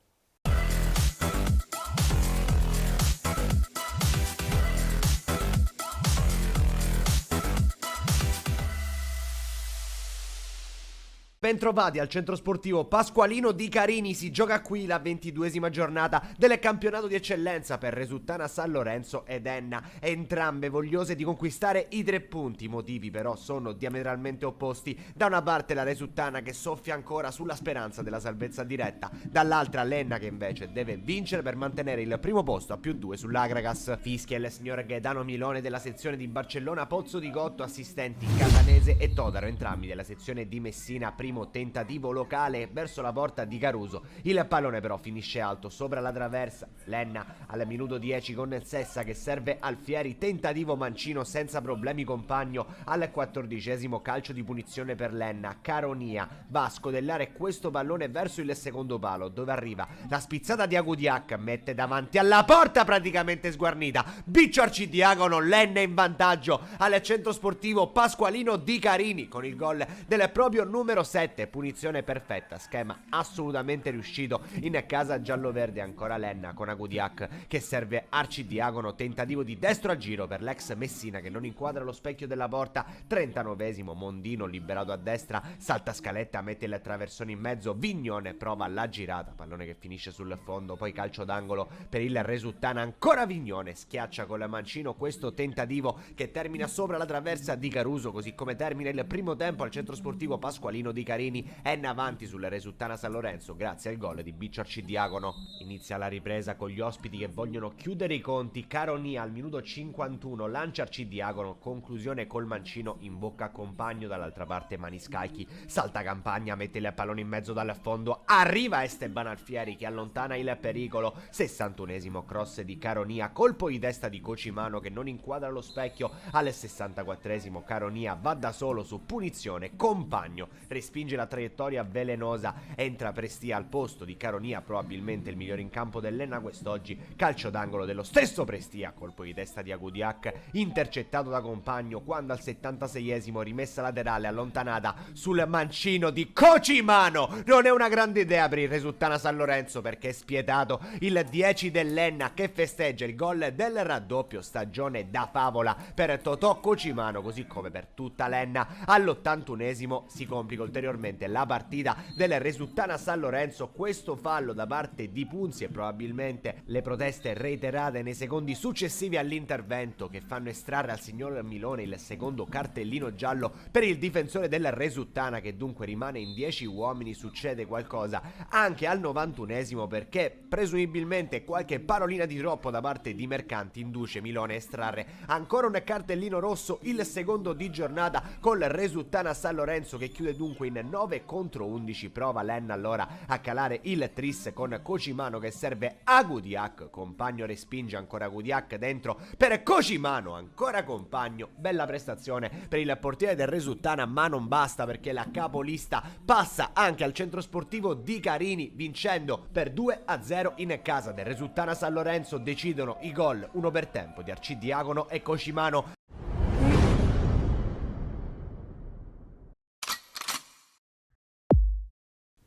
Bentrovati al centro sportivo Pasqualino di Carini, si gioca qui la 22esima giornata del campionato di eccellenza per Resultana San Lorenzo ed Enna, entrambe vogliose di conquistare i 3 punti, i motivi però sono diametralmente opposti. Da una parte la Resultana che soffia ancora sulla speranza della salvezza diretta, dall'altra l'Enna che invece deve vincere per mantenere il primo posto a +2 sull'Akragas. Fischia il signor Gaetano Milone della sezione di Barcellona Pozzo di Gotto, assistenti Catanese e Todaro, entrambi della sezione di Messina. Primo tentativo locale verso la porta di Caruso, il pallone però finisce alto sopra la traversa. L'Enna al minuto 10 con Sessa che serve Alfieri, tentativo mancino senza problemi compagno. Al 14esimo calcio di punizione per l'Enna, Caronia va a scodellare questo pallone verso il secondo palo, dove arriva la spizzata di Agudiac, mette davanti alla porta praticamente sguarnita, Biccio Arcidiacono, l'Enna in vantaggio al centro sportivo Pasqualino di Carini con il gol del proprio numero 7. Punizione perfetta, schema assolutamente riuscito in casa gialloverde. Ancora l'Enna con Agudiac che serve Arcidiacono, tentativo di destro a giro per l'ex Messina che non inquadra lo specchio della porta. 39esimo, Mondino liberato a destra, salta Scaletta, mette il traversone in mezzo, Vignone prova la girata, pallone che finisce sul fondo, poi calcio d'angolo per il Resultana, ancora Vignone schiaccia con la mancino questo tentativo che termina sopra la traversa di Caruso, così come termina il primo tempo al centro sportivo Pasqualino di Carini. Carini, Enna avanti sulla Resuttana San Lorenzo grazie al gol di Biccio Arcidiacono. Inizia la ripresa con gli ospiti che vogliono chiudere i conti. Caronia al minuto 51 lancia Arcidiacono, conclusione col mancino in bocca a compagno, dall'altra parte Maniscalchi salta Campagna, mette il pallone in mezzo dal fondo, arriva Esteban Alfieri che allontana il pericolo. 61esimo cross di Caronia, colpo di testa di Cocimano che non inquadra lo specchio. Al 64esimo Caronia va da solo su punizione, Compagno respinge la traiettoria velenosa, entra Prestia al posto di Caronia, probabilmente il migliore in campo dell'Enna quest'oggi. Calcio d'angolo dello stesso Prestia, colpo di testa di Agudiak intercettato da Compagno, quando al 76esimo rimessa laterale allontanata sul mancino di Cocimano. Non è una grande idea per il Resuttana San Lorenzo, perché è spietato il 10 dell'Enna che festeggia il gol del raddoppio, stagione da favola per Totò Cocimano così come per tutta l'Enna. All'81esimo si complica ulteriormente la partita del Resuttana San Lorenzo, questo fallo da parte di Punzi e probabilmente le proteste reiterate nei secondi successivi all'intervento che fanno estrarre al signor Milone il secondo cartellino giallo per il difensore del Resuttana, che dunque rimane in 10 uomini. Succede qualcosa anche al 91esimo, perché presumibilmente qualche parolina di troppo da parte di Mercanti induce Milone a estrarre ancora un cartellino rosso, il secondo di giornata, col Resuttana San Lorenzo che chiude dunque in 9 contro 11. Prova l'Enna allora a calare il tris con Cocimano che serve a Gudiak, Compagno respinge ancora Gudiak dentro per Cocimano, ancora Compagno. Bella prestazione per il portiere del Resuttana, ma non basta, perché la capolista passa anche al centro sportivo di Carini vincendo per 2-0 in casa del Resuttana San Lorenzo. Decidono i gol uno per tempo di Arcidiacono e Cocimano.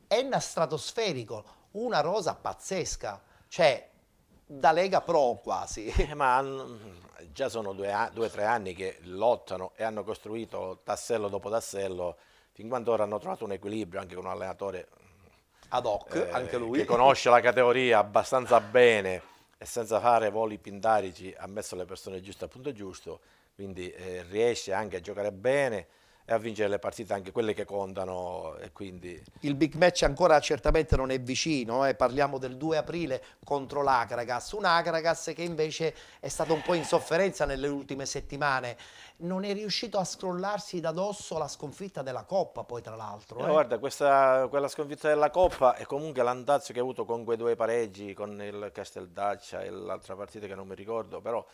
Enna stratosferico, una rosa pazzesca, cioè da Lega Pro quasi. Ma già sono 2 o 3 anni che lottano e hanno costruito tassello dopo tassello, fin quando ora hanno trovato un equilibrio anche con un allenatore ad hoc, anche lui, che conosce la categoria abbastanza bene e senza fare voli pindarici ha messo le persone giuste al punto giusto, quindi riesce anche a giocare bene e a vincere le partite, anche quelle che contano, e quindi il big match ancora certamente non è vicino, parliamo del 2 aprile contro l'Akragas, un Akragas che invece è stato un po' in sofferenza nelle ultime settimane, non è riuscito a scrollarsi da dosso la sconfitta della Coppa poi tra l'altro. Guarda, quella sconfitta della Coppa e comunque l'andazzo che ha avuto con quei 2 pareggi con il Casteldaccia e l'altra partita che non mi ricordo, però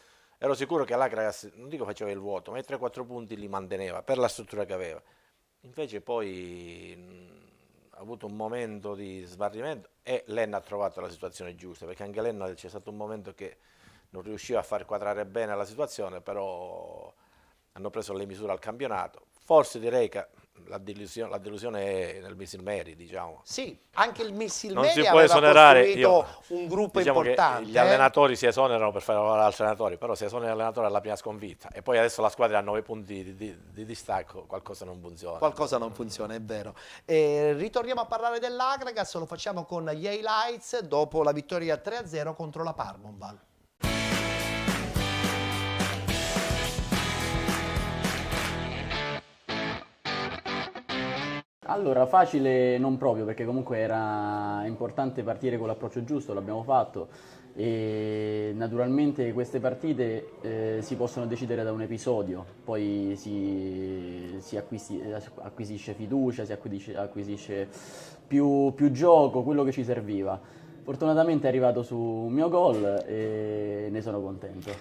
ero sicuro che l'Akragas, non dico faceva il vuoto, ma i 3-4 punti li manteneva per la struttura che aveva. Invece poi ha avuto un momento di sbarrimento e l'Enna ha trovato la situazione giusta, perché anche l'Enna c'è stato un momento che non riusciva a far quadrare bene la situazione, però hanno preso le misure al campionato. Forse direi che la delusione è nel Missile Mary, diciamo. Sì, anche il Missile non Mary si può aveva esonerare costruito un gruppo diciamo importante. Che gli allenatori si esonerano per fare lavorare altri allenatori, però si esonera l'allenatore alla prima sconfitta e poi adesso la squadra ha 9 punti di distacco, qualcosa non funziona. Qualcosa non funziona, è vero. Ritorniamo a parlare dell'Akragas, lo facciamo con gli highlights dopo la vittoria 3-0 contro la Parmonval. Allora, facile non proprio, perché comunque era importante partire con l'approccio giusto, l'abbiamo fatto e naturalmente queste partite si possono decidere da un episodio, poi si acquisisce fiducia, si acquisisce più gioco, quello che ci serviva. Fortunatamente è arrivato su un mio gol e ne sono contento.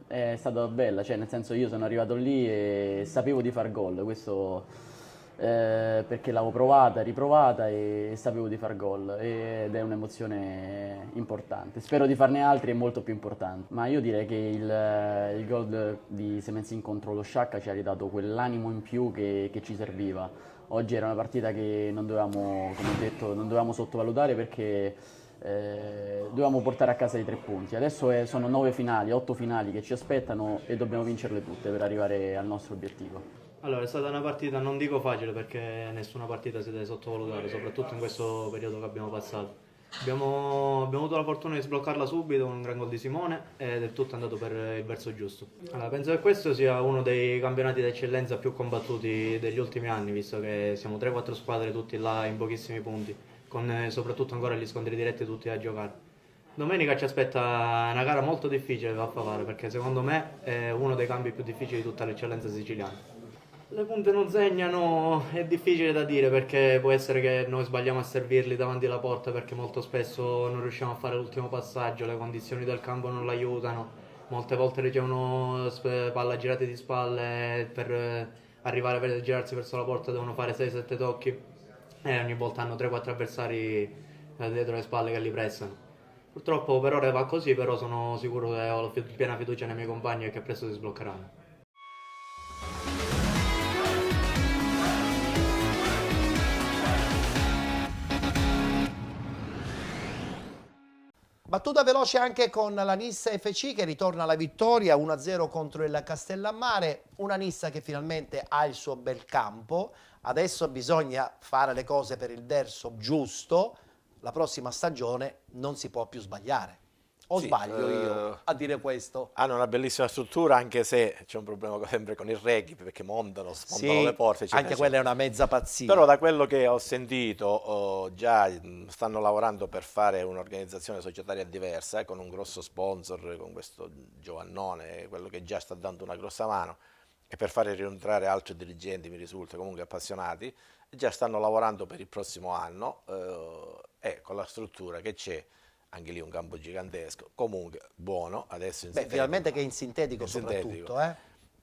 È stata bella, cioè nel senso io sono arrivato lì e sapevo di far gol, questo perché l'avevo provata, riprovata e sapevo di far gol ed è un'emozione importante. Spero di farne altri e molto più importanti, ma io direi che il gol di Semenzin contro lo Sciacca ci ha ridato quell'animo in più che ci serviva. Oggi era una partita che non dovevamo, come ho detto, non dovevamo sottovalutare, perché dovevamo portare a casa i 3 punti. Adesso sono 9 finali, 8 finali che ci aspettano e dobbiamo vincerle tutte per arrivare al nostro obiettivo. Allora, è stata una partita, non dico facile, perché nessuna partita si deve sottovalutare, soprattutto in questo periodo che abbiamo passato. Abbiamo avuto la fortuna di sbloccarla subito con un gran gol di Simone ed è tutto andato per il verso giusto. Allora, penso che questo sia uno dei campionati d'eccellenza più combattuti degli ultimi anni, visto che siamo 3-4 squadre tutti là in pochissimi punti, con soprattutto ancora gli scontri diretti tutti da giocare. Domenica ci aspetta una gara molto difficile da fare, perché secondo me è uno dei campi più difficili di tutta l'eccellenza siciliana. Le punte non segnano, è difficile da dire, perché può essere che noi sbagliamo a servirli davanti alla porta, perché molto spesso non riusciamo a fare l'ultimo passaggio, le condizioni del campo non l'aiutano, molte volte ricevono palla girate di spalle, per arrivare a girarsi verso la porta devono fare 6-7 tocchi e ogni volta hanno 3-4 avversari dietro le spalle che li pressano. Purtroppo per ora va così, però sono sicuro che ho piena fiducia nei miei compagni e che presto si sbloccheranno. Battuta veloce anche con la Nissa FC che ritorna alla vittoria 1-0 contro il Castellammare, una Nissa che finalmente ha il suo bel campo, adesso bisogna fare le cose per il verso giusto, la prossima stagione non si può più sbagliare. O Sì, sbaglio io a dire questo? Hanno una bellissima struttura, anche se c'è un problema sempre con il rugby, perché montano, spuntano le porte. Anche quella è una mezza pazzia. Però da quello che ho sentito già stanno lavorando per fare un'organizzazione societaria diversa, con un grosso sponsor, con questo Giovannone, quello che già sta dando una grossa mano, e per fare rientrare altri dirigenti, mi risulta, comunque appassionati, già stanno lavorando per il prossimo anno e con la struttura che c'è. Anche lì un campo gigantesco, comunque buono, adesso in sintetico. Finalmente che è in sintetico soprattutto.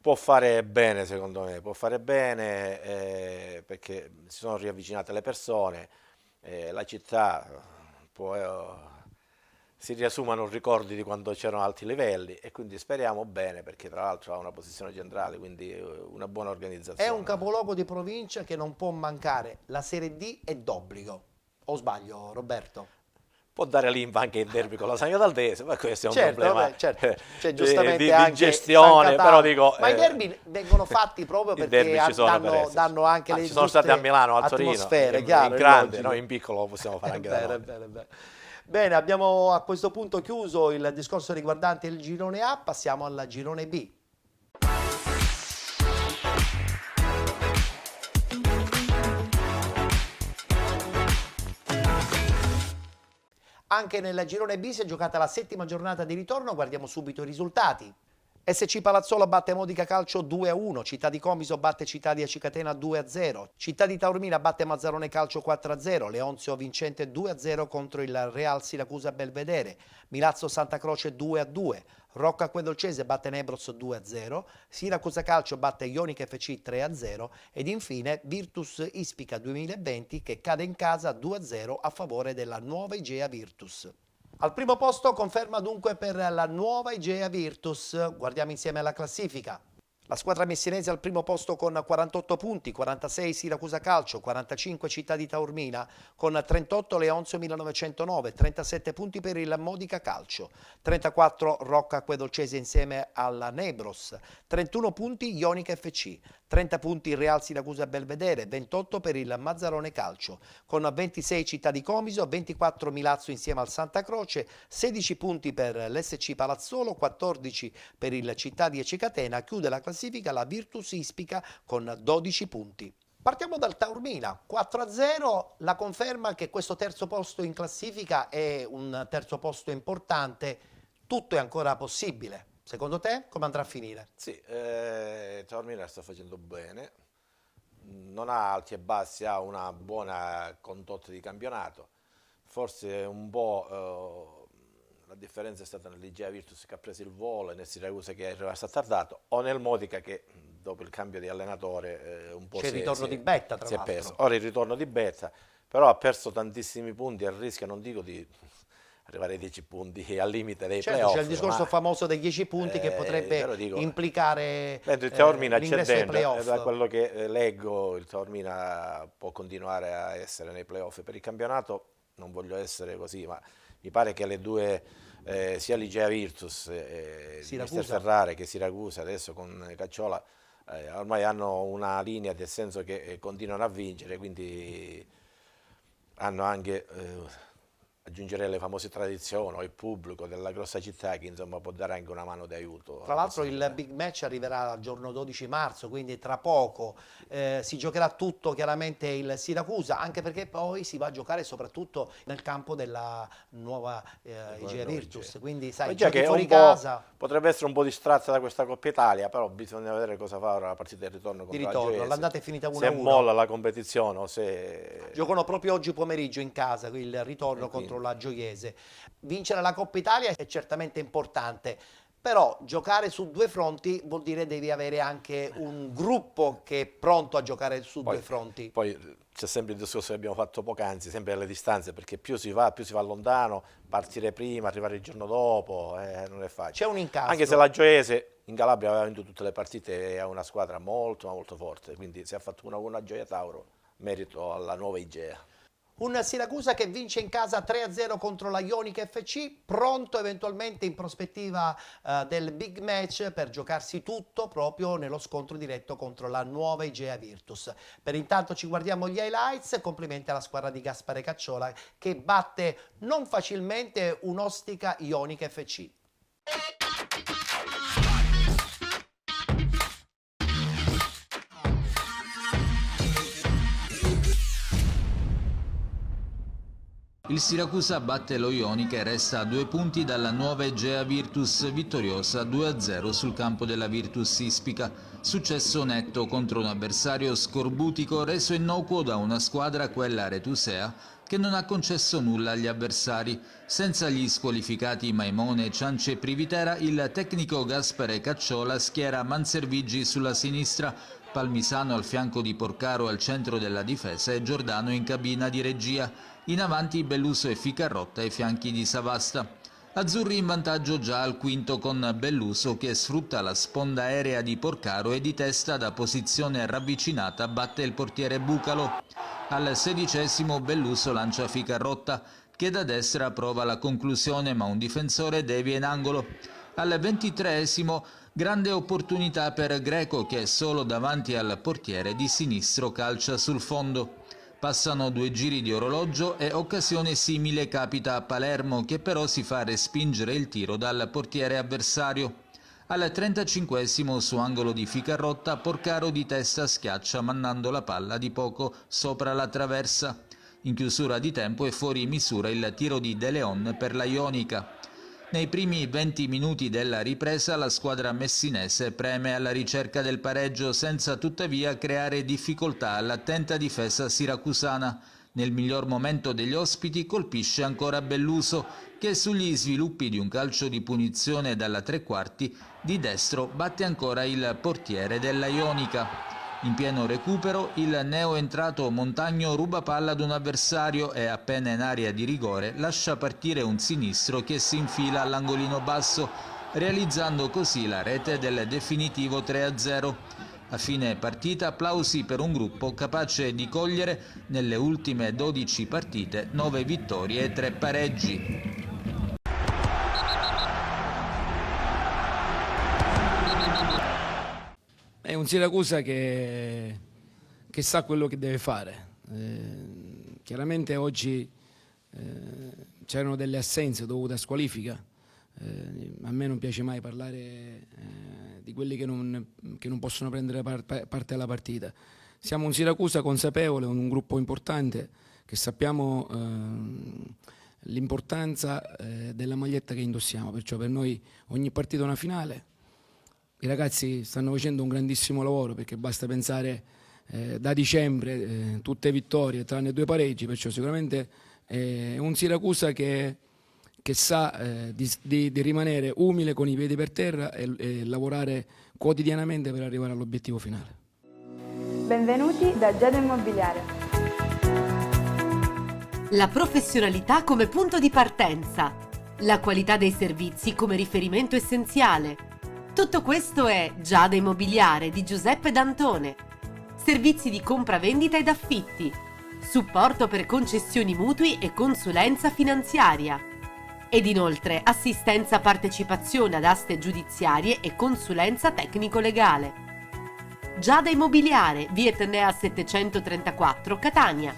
Può fare bene secondo me, può fare bene perché si sono riavvicinate le persone, la città si riassumano ricordi di quando c'erano alti livelli e quindi speriamo bene, perché tra l'altro ha una posizione centrale, quindi una buona organizzazione. È un capoluogo di provincia che non può mancare, la Serie D è d'obbligo, o sbaglio Roberto? Può dare l'Impa anche in derby con la Sagna Daldese, ma questo è un problema vabbè, c'è giustamente di anche gestione, però dico... Ma i derby vengono fatti proprio perché danno anche le ci sono stati a Milano, a Torino, in grande, noi in piccolo lo possiamo fare anche da noi. Bene, abbiamo a questo punto chiuso il discorso riguardante il girone A, passiamo al girone B. Anche nel girone B si è giocata la 7ª giornata di ritorno, guardiamo subito i risultati. SC Palazzolo batte Modica Calcio 2-1, Città di Comiso batte Città di Acicatena 2-0, Città di Taormina batte Mazzarone Calcio 4-0, Leonzio vincente 2-0 contro il Real Siracusa Belvedere, Milazzo Santa Croce 2-2, Rocca Acquedolcese batte Nebros 2-0, Siracusa Calcio batte Ionica FC 3-0 ed infine Virtus Ispica 2020 che cade in casa 2-0 a favore della nuova Igea Virtus. Al primo posto conferma dunque per la nuova Igea Virtus. Guardiamo insieme alla classifica. La squadra messinese al primo posto con 48 punti, 46 Siracusa Calcio, 45 Città di Taormina, con 38 Leonzio 1909, 37 punti per il Modica Calcio, 34 Rocca Acquedolcese insieme alla Nebros, 31 punti Ionica FC, 30 punti Real Siracusa Belvedere, 28 per il Mazzarone Calcio, con 26 Città di Comiso, 24 Milazzo insieme al Santa Croce, 16 punti per l'SC Palazzolo, 14 per il Città di Acicatena, chiude la classifica la Virtus Ispica con 12 punti. Partiamo dal Taormina, 4-0, la conferma che questo terzo posto in classifica è un terzo posto importante, tutto è ancora possibile. Secondo te come andrà a finire? Sì, Taormina sta facendo bene, non ha alti e bassi, ha una buona condotta di campionato, forse un po' la differenza è stata nell'Igea Virtus che ha preso il volo e nel Siracusa che è rimasto attardato, o nel Modica che dopo il cambio di allenatore un po' c'è il ritorno di Betta tra l'altro. Perso. Ora il ritorno di Betta, però ha perso tantissimi punti e rischia, non dico di arrivare ai 10 punti al limite dei playoff. C'è il discorso famoso dei 10 punti che potrebbe implicare il Taormina l'ingresso ai playoff. Da quello che leggo il Taormina può continuare a essere nei playoff. Per il campionato non voglio essere così, ma mi pare che le due, sia l'Igea Virtus Mister Ferrare che Siracusa adesso con Cacciola ormai hanno una linea del senso che continuano a vincere, quindi hanno anche aggiungerei le famose tradizioni o il pubblico della grossa città che insomma può dare anche una mano di aiuto. Tra l'altro il big match arriverà il giorno 12 marzo, quindi tra poco si giocherà tutto chiaramente il Siracusa, anche perché poi si va a giocare soprattutto nel campo della nuova Igea Virtus, quindi sai, già giochi che fuori casa. Potrebbe essere un po' distratta da questa Coppa Italia, però bisogna vedere cosa fa ora la partita di ritorno contro la Gioiese. L'andata è finita 1-1. Se molla la competizione o se... Giocano proprio oggi pomeriggio in casa, il ritorno contro la Gioiese. Vincere la Coppa Italia è certamente importante, però giocare su due fronti vuol dire devi avere anche un gruppo che è pronto a giocare su due fronti. Poi c'è sempre il discorso che abbiamo fatto poc'anzi, sempre alle distanze, perché più si va lontano, partire prima, arrivare il giorno dopo, non è facile. C'è un incastro. Anche se la Gioiese in Calabria aveva vinto tutte le partite, è una squadra molto ma molto forte, quindi se ha fatto 1-1 a Gioia Tauro, merito alla nuova Igea. Un Siracusa che vince in casa 3-0 contro la Ionica FC, pronto eventualmente in prospettiva del big match per giocarsi tutto proprio nello scontro diretto contro la nuova Igea Virtus. Per intanto ci guardiamo gli highlights, complimenti alla squadra di Gaspare Cacciola che batte non facilmente un'ostica Ionica FC. Il Siracusa batte lo Ionica e resta a 2 punti dalla nuova Igea Virtus, vittoriosa 2-0 sul campo della Virtus Ispica. Successo netto contro un avversario scorbutico reso innocuo da una squadra, quella retusea, che non ha concesso nulla agli avversari. Senza gli squalificati Maimone, Ciance e Privitera, il tecnico Gaspare Cacciola schiera Manservigi sulla sinistra, Palmisano al fianco di Porcaro al centro della difesa e Giordano in cabina di regia. In avanti Belluso e Ficarrotta ai fianchi di Savasta. Azzurri in vantaggio già al quinto con Belluso che sfrutta la sponda aerea di Porcaro e di testa da posizione ravvicinata batte il portiere Bucalo. Al 16° Belluso lancia Ficarrotta che da destra prova la conclusione ma un difensore devia in angolo. Al 23° grande opportunità per Greco che solo davanti al portiere di sinistro calcia sul fondo. Passano 2 giri di orologio e occasione simile capita a Palermo che però si fa respingere il tiro dal portiere avversario. Al 35° su angolo di Ficarrotta Porcaro di testa schiaccia mandando la palla di poco sopra la traversa. In chiusura di tempo è fuori misura il tiro di De Leon per la Ionica. Nei primi 20 minuti della ripresa la squadra messinese preme alla ricerca del pareggio senza tuttavia creare difficoltà all'attenta difesa siracusana. Nel miglior momento degli ospiti colpisce ancora Belluso che sugli sviluppi di un calcio di punizione dalla 3/4 di destro batte ancora il portiere della Ionica. In pieno recupero il neoentrato Montagno ruba palla ad un avversario e appena in area di rigore lascia partire un sinistro che si infila all'angolino basso, realizzando così la rete del definitivo 3-0. A fine partita applausi per un gruppo capace di cogliere nelle ultime 12 partite 9 vittorie e 3 pareggi. È un Siracusa che sa quello che deve fare. Chiaramente oggi c'erano delle assenze dovute a squalifica. A me non piace mai parlare di quelli che non possono prendere parte alla partita. Siamo un Siracusa consapevole, un gruppo importante che sappiamo l'importanza della maglietta che indossiamo, perciò per noi ogni partita è una finale. I ragazzi stanno facendo un grandissimo lavoro perché basta pensare da dicembre tutte vittorie tranne 2 pareggi, perciò sicuramente è un Siracusa che sa di rimanere umile con i piedi per terra e lavorare quotidianamente per arrivare all'obiettivo finale. Benvenuti da Giada Immobiliare. La professionalità come punto di partenza, la qualità dei servizi come riferimento essenziale. Tutto questo è Giada Immobiliare di Giuseppe D'Antone. Servizi di compravendita ed affitti, supporto per concessioni mutui e consulenza finanziaria. Ed inoltre assistenza partecipazione ad aste giudiziarie e consulenza tecnico-legale. Giada Immobiliare, via Etnea 734, Catania.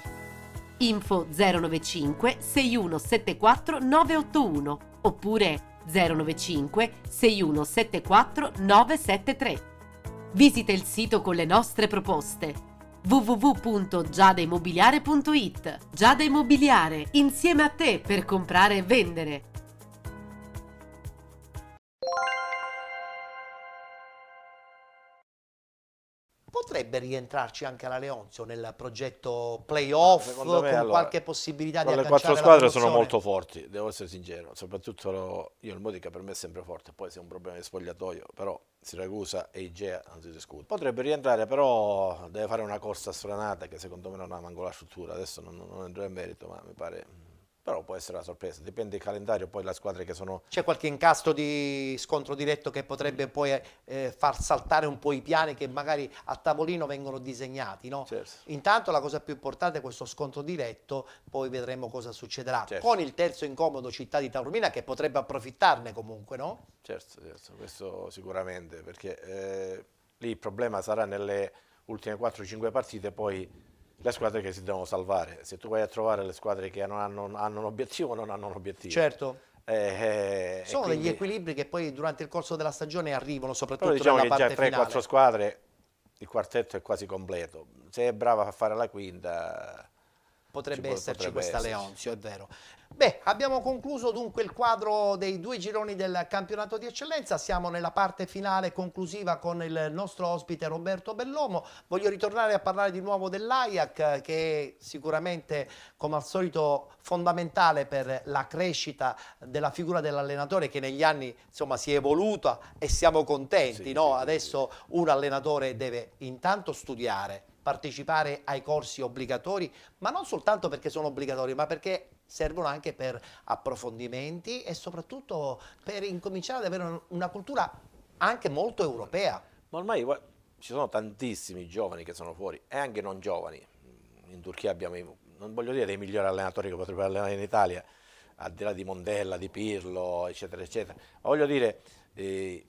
Info 095 6174 981 oppure 095 6174 973. Visita il sito con le nostre proposte www.giadaimmobiliare.it. Giada Immobiliare, insieme a te per comprare e vendere. Potrebbe rientrarci anche la Leonzio nel progetto playoff Secondo me, con allora, qualche possibilità di le agganciare quattro la squadre sono promozione? molto forti, devo essere sincero, soprattutto io il Modica per me è sempre forte, poi se è un problema di spogliatoio, però Siracusa e Igea non si discute. Potrebbe rientrare, però deve fare una corsa sfrenata che secondo me non ha manco la struttura, adesso non andrò in merito, ma mi pare... Però può essere una sorpresa, dipende dal calendario, poi le squadre che sono... C'è qualche incasto di scontro diretto che potrebbe poi far saltare un po' i piani che magari a tavolino vengono disegnati, no? Certo. Intanto la cosa più importante è questo scontro diretto, poi vedremo cosa succederà. Certo. Con il terzo incomodo Città di Taormina che potrebbe approfittarne comunque, no? Certo, questo sicuramente, perché lì il problema sarà nelle ultime 4-5 partite, poi le squadre che si devono salvare. Se tu vai a trovare le squadre che hanno un obiettivo, non hanno un obiettivo. Certo. e Sono quindi... degli equilibri che poi durante il corso della stagione arrivano, soprattutto Però diciamo nella che già parte finale. 3-4 squadre, il quartetto è quasi completo. Se è brava a fare la quinta... Potrebbe esserci potrebbe questa esserci. Leonzio, è vero. Beh, abbiamo concluso dunque il quadro dei 2 gironi del campionato di eccellenza, siamo nella parte finale conclusiva con il nostro ospite Roberto Bellomo. Voglio ritornare a parlare di nuovo dell'AIAC, che è sicuramente, come al solito, fondamentale per la crescita della figura dell'allenatore, che negli anni insomma si è evoluta e siamo contenti, no? Adesso un allenatore deve intanto studiare, partecipare ai corsi obbligatori, ma non soltanto perché sono obbligatori, ma perché servono anche per approfondimenti e soprattutto per incominciare ad avere una cultura anche molto europea. Ma ormai ci sono tantissimi giovani che sono fuori e anche non giovani. In Turchia abbiamo, non voglio dire dei migliori allenatori che potrebbero allenare in Italia, al di là di Montella, di Pirlo, eccetera, eccetera. Ma voglio dire,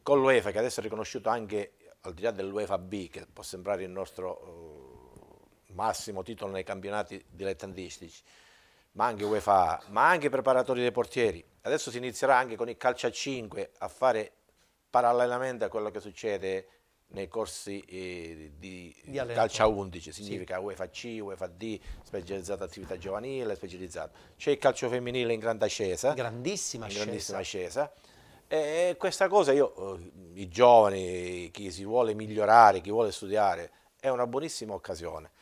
con l'UEFA, che adesso è riconosciuto anche, al di là dell'UEFA B, che può sembrare il nostro massimo titolo nei campionati dilettantistici, ma anche UEFA A, ma anche preparatori dei portieri. Adesso si inizierà anche con il calcio a 5 a fare parallelamente a quello che succede nei corsi di calcio a 11, significa UEFA C, UEFA D, specializzata attività giovanile, specializzato. C'è il calcio femminile in grande ascesa, grandissima ascesa. E questa cosa i giovani, chi si vuole migliorare, chi vuole studiare, è una buonissima occasione.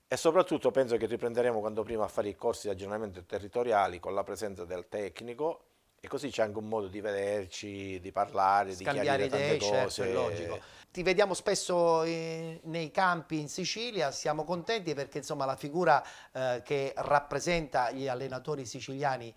E soprattutto penso che riprenderemo quando prima a fare i corsi di aggiornamento territoriali con la presenza del tecnico, e così c'è anche un modo di vederci, di parlare, scambiare di chiarire idee, tante cose. certo, è logico. Ti vediamo spesso nei campi in Sicilia, siamo contenti perché insomma la figura che rappresenta gli allenatori siciliani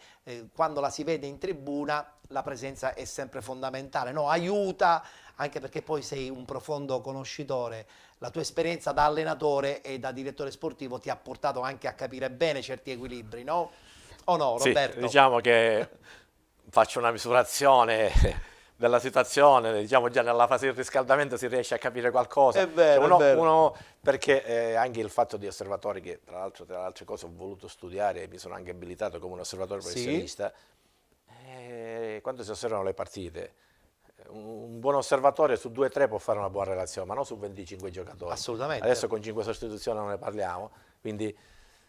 quando la si vede in tribuna, la presenza è sempre fondamentale, no? Aiuta, anche perché poi sei un profondo conoscitore, la tua esperienza da allenatore e da direttore sportivo ti ha portato anche a capire bene certi equilibri, no? O no, Roberto? Sì, diciamo che faccio una misurazione della situazione, diciamo già nella fase di riscaldamento si riesce a capire qualcosa. È vero, è vero. Perché anche il fatto di osservatori, che tra l'altro tra le altre cose ho voluto studiare e mi sono anche abilitato come un osservatore professionista, quando si osservano le partite, un buon osservatore su 2-3 può fare una buona relazione, ma non su 25 giocatori. Assolutamente. Adesso con 5 sostituzioni non ne parliamo, quindi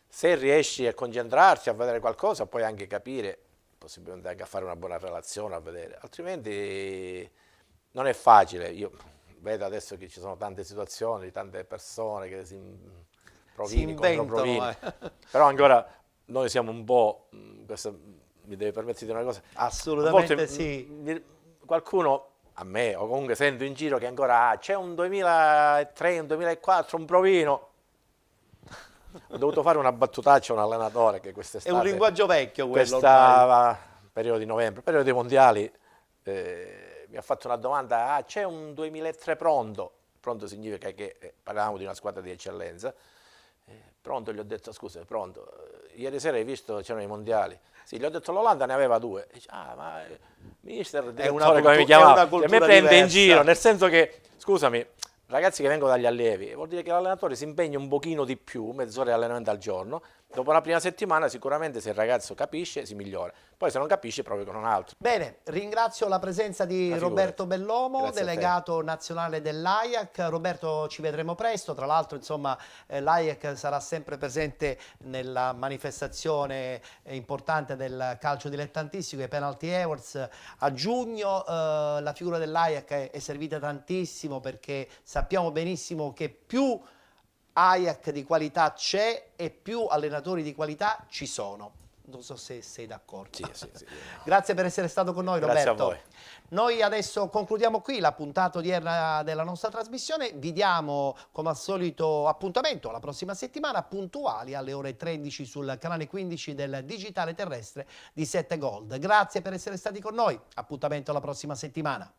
se riesci a concentrarti, a vedere qualcosa, puoi anche capire, possibilmente anche a fare una buona relazione, a vedere, altrimenti non è facile. Io vedo adesso che ci sono tante situazioni, tante persone che si inventano, però ancora noi siamo un po', questo mi deve permettere di una cosa, assolutamente a volte sì. Qualcuno, a me o comunque sento in giro che ancora c'è un 2003, un 2004, un provino. Ho dovuto fare una battutaccia a un allenatore che quest'estate... È un linguaggio vecchio quello. Periodo di novembre, periodo dei mondiali, mi ha fatto una domanda, c'è un 2003 pronto? Pronto significa che parlavamo di una squadra di eccellenza. Pronto, gli ho detto, scusa, pronto, ieri sera hai visto, c'erano i mondiali. Sì, gli ho detto l'Olanda ne aveva 2. Dice, ma mister, direttore, come mi chiamava? A me prende in giro, nel senso che, scusami, ragazzi che vengono dagli allievi, vuol dire che l'allenatore si impegna un pochino di più, mezz'ora di allenamento al giorno, Dopo la prima settimana sicuramente se il ragazzo capisce si migliora, poi se non capisce proprio con un altro. Bene, ringrazio la presenza di Roberto Bellomo, Grazie delegato nazionale dell'AIAC. Roberto, ci vedremo presto, tra l'altro insomma l'AIAC sarà sempre presente nella manifestazione importante del calcio dilettantistico, i Penalty Awards a giugno. La figura dell'AIAC è servita tantissimo perché sappiamo benissimo che più AIAC di qualità c'è e più allenatori di qualità ci sono. Non so se sei d'accordo. Sì. Grazie per essere stato con noi, Roberto. Grazie a voi. Noi adesso concludiamo qui la puntata odierna della nostra trasmissione. Vi diamo come al solito appuntamento la prossima settimana puntuali alle ore 13 sul canale 15 del digitale terrestre di 7 Gold. Grazie per essere stati con noi. Appuntamento alla prossima settimana.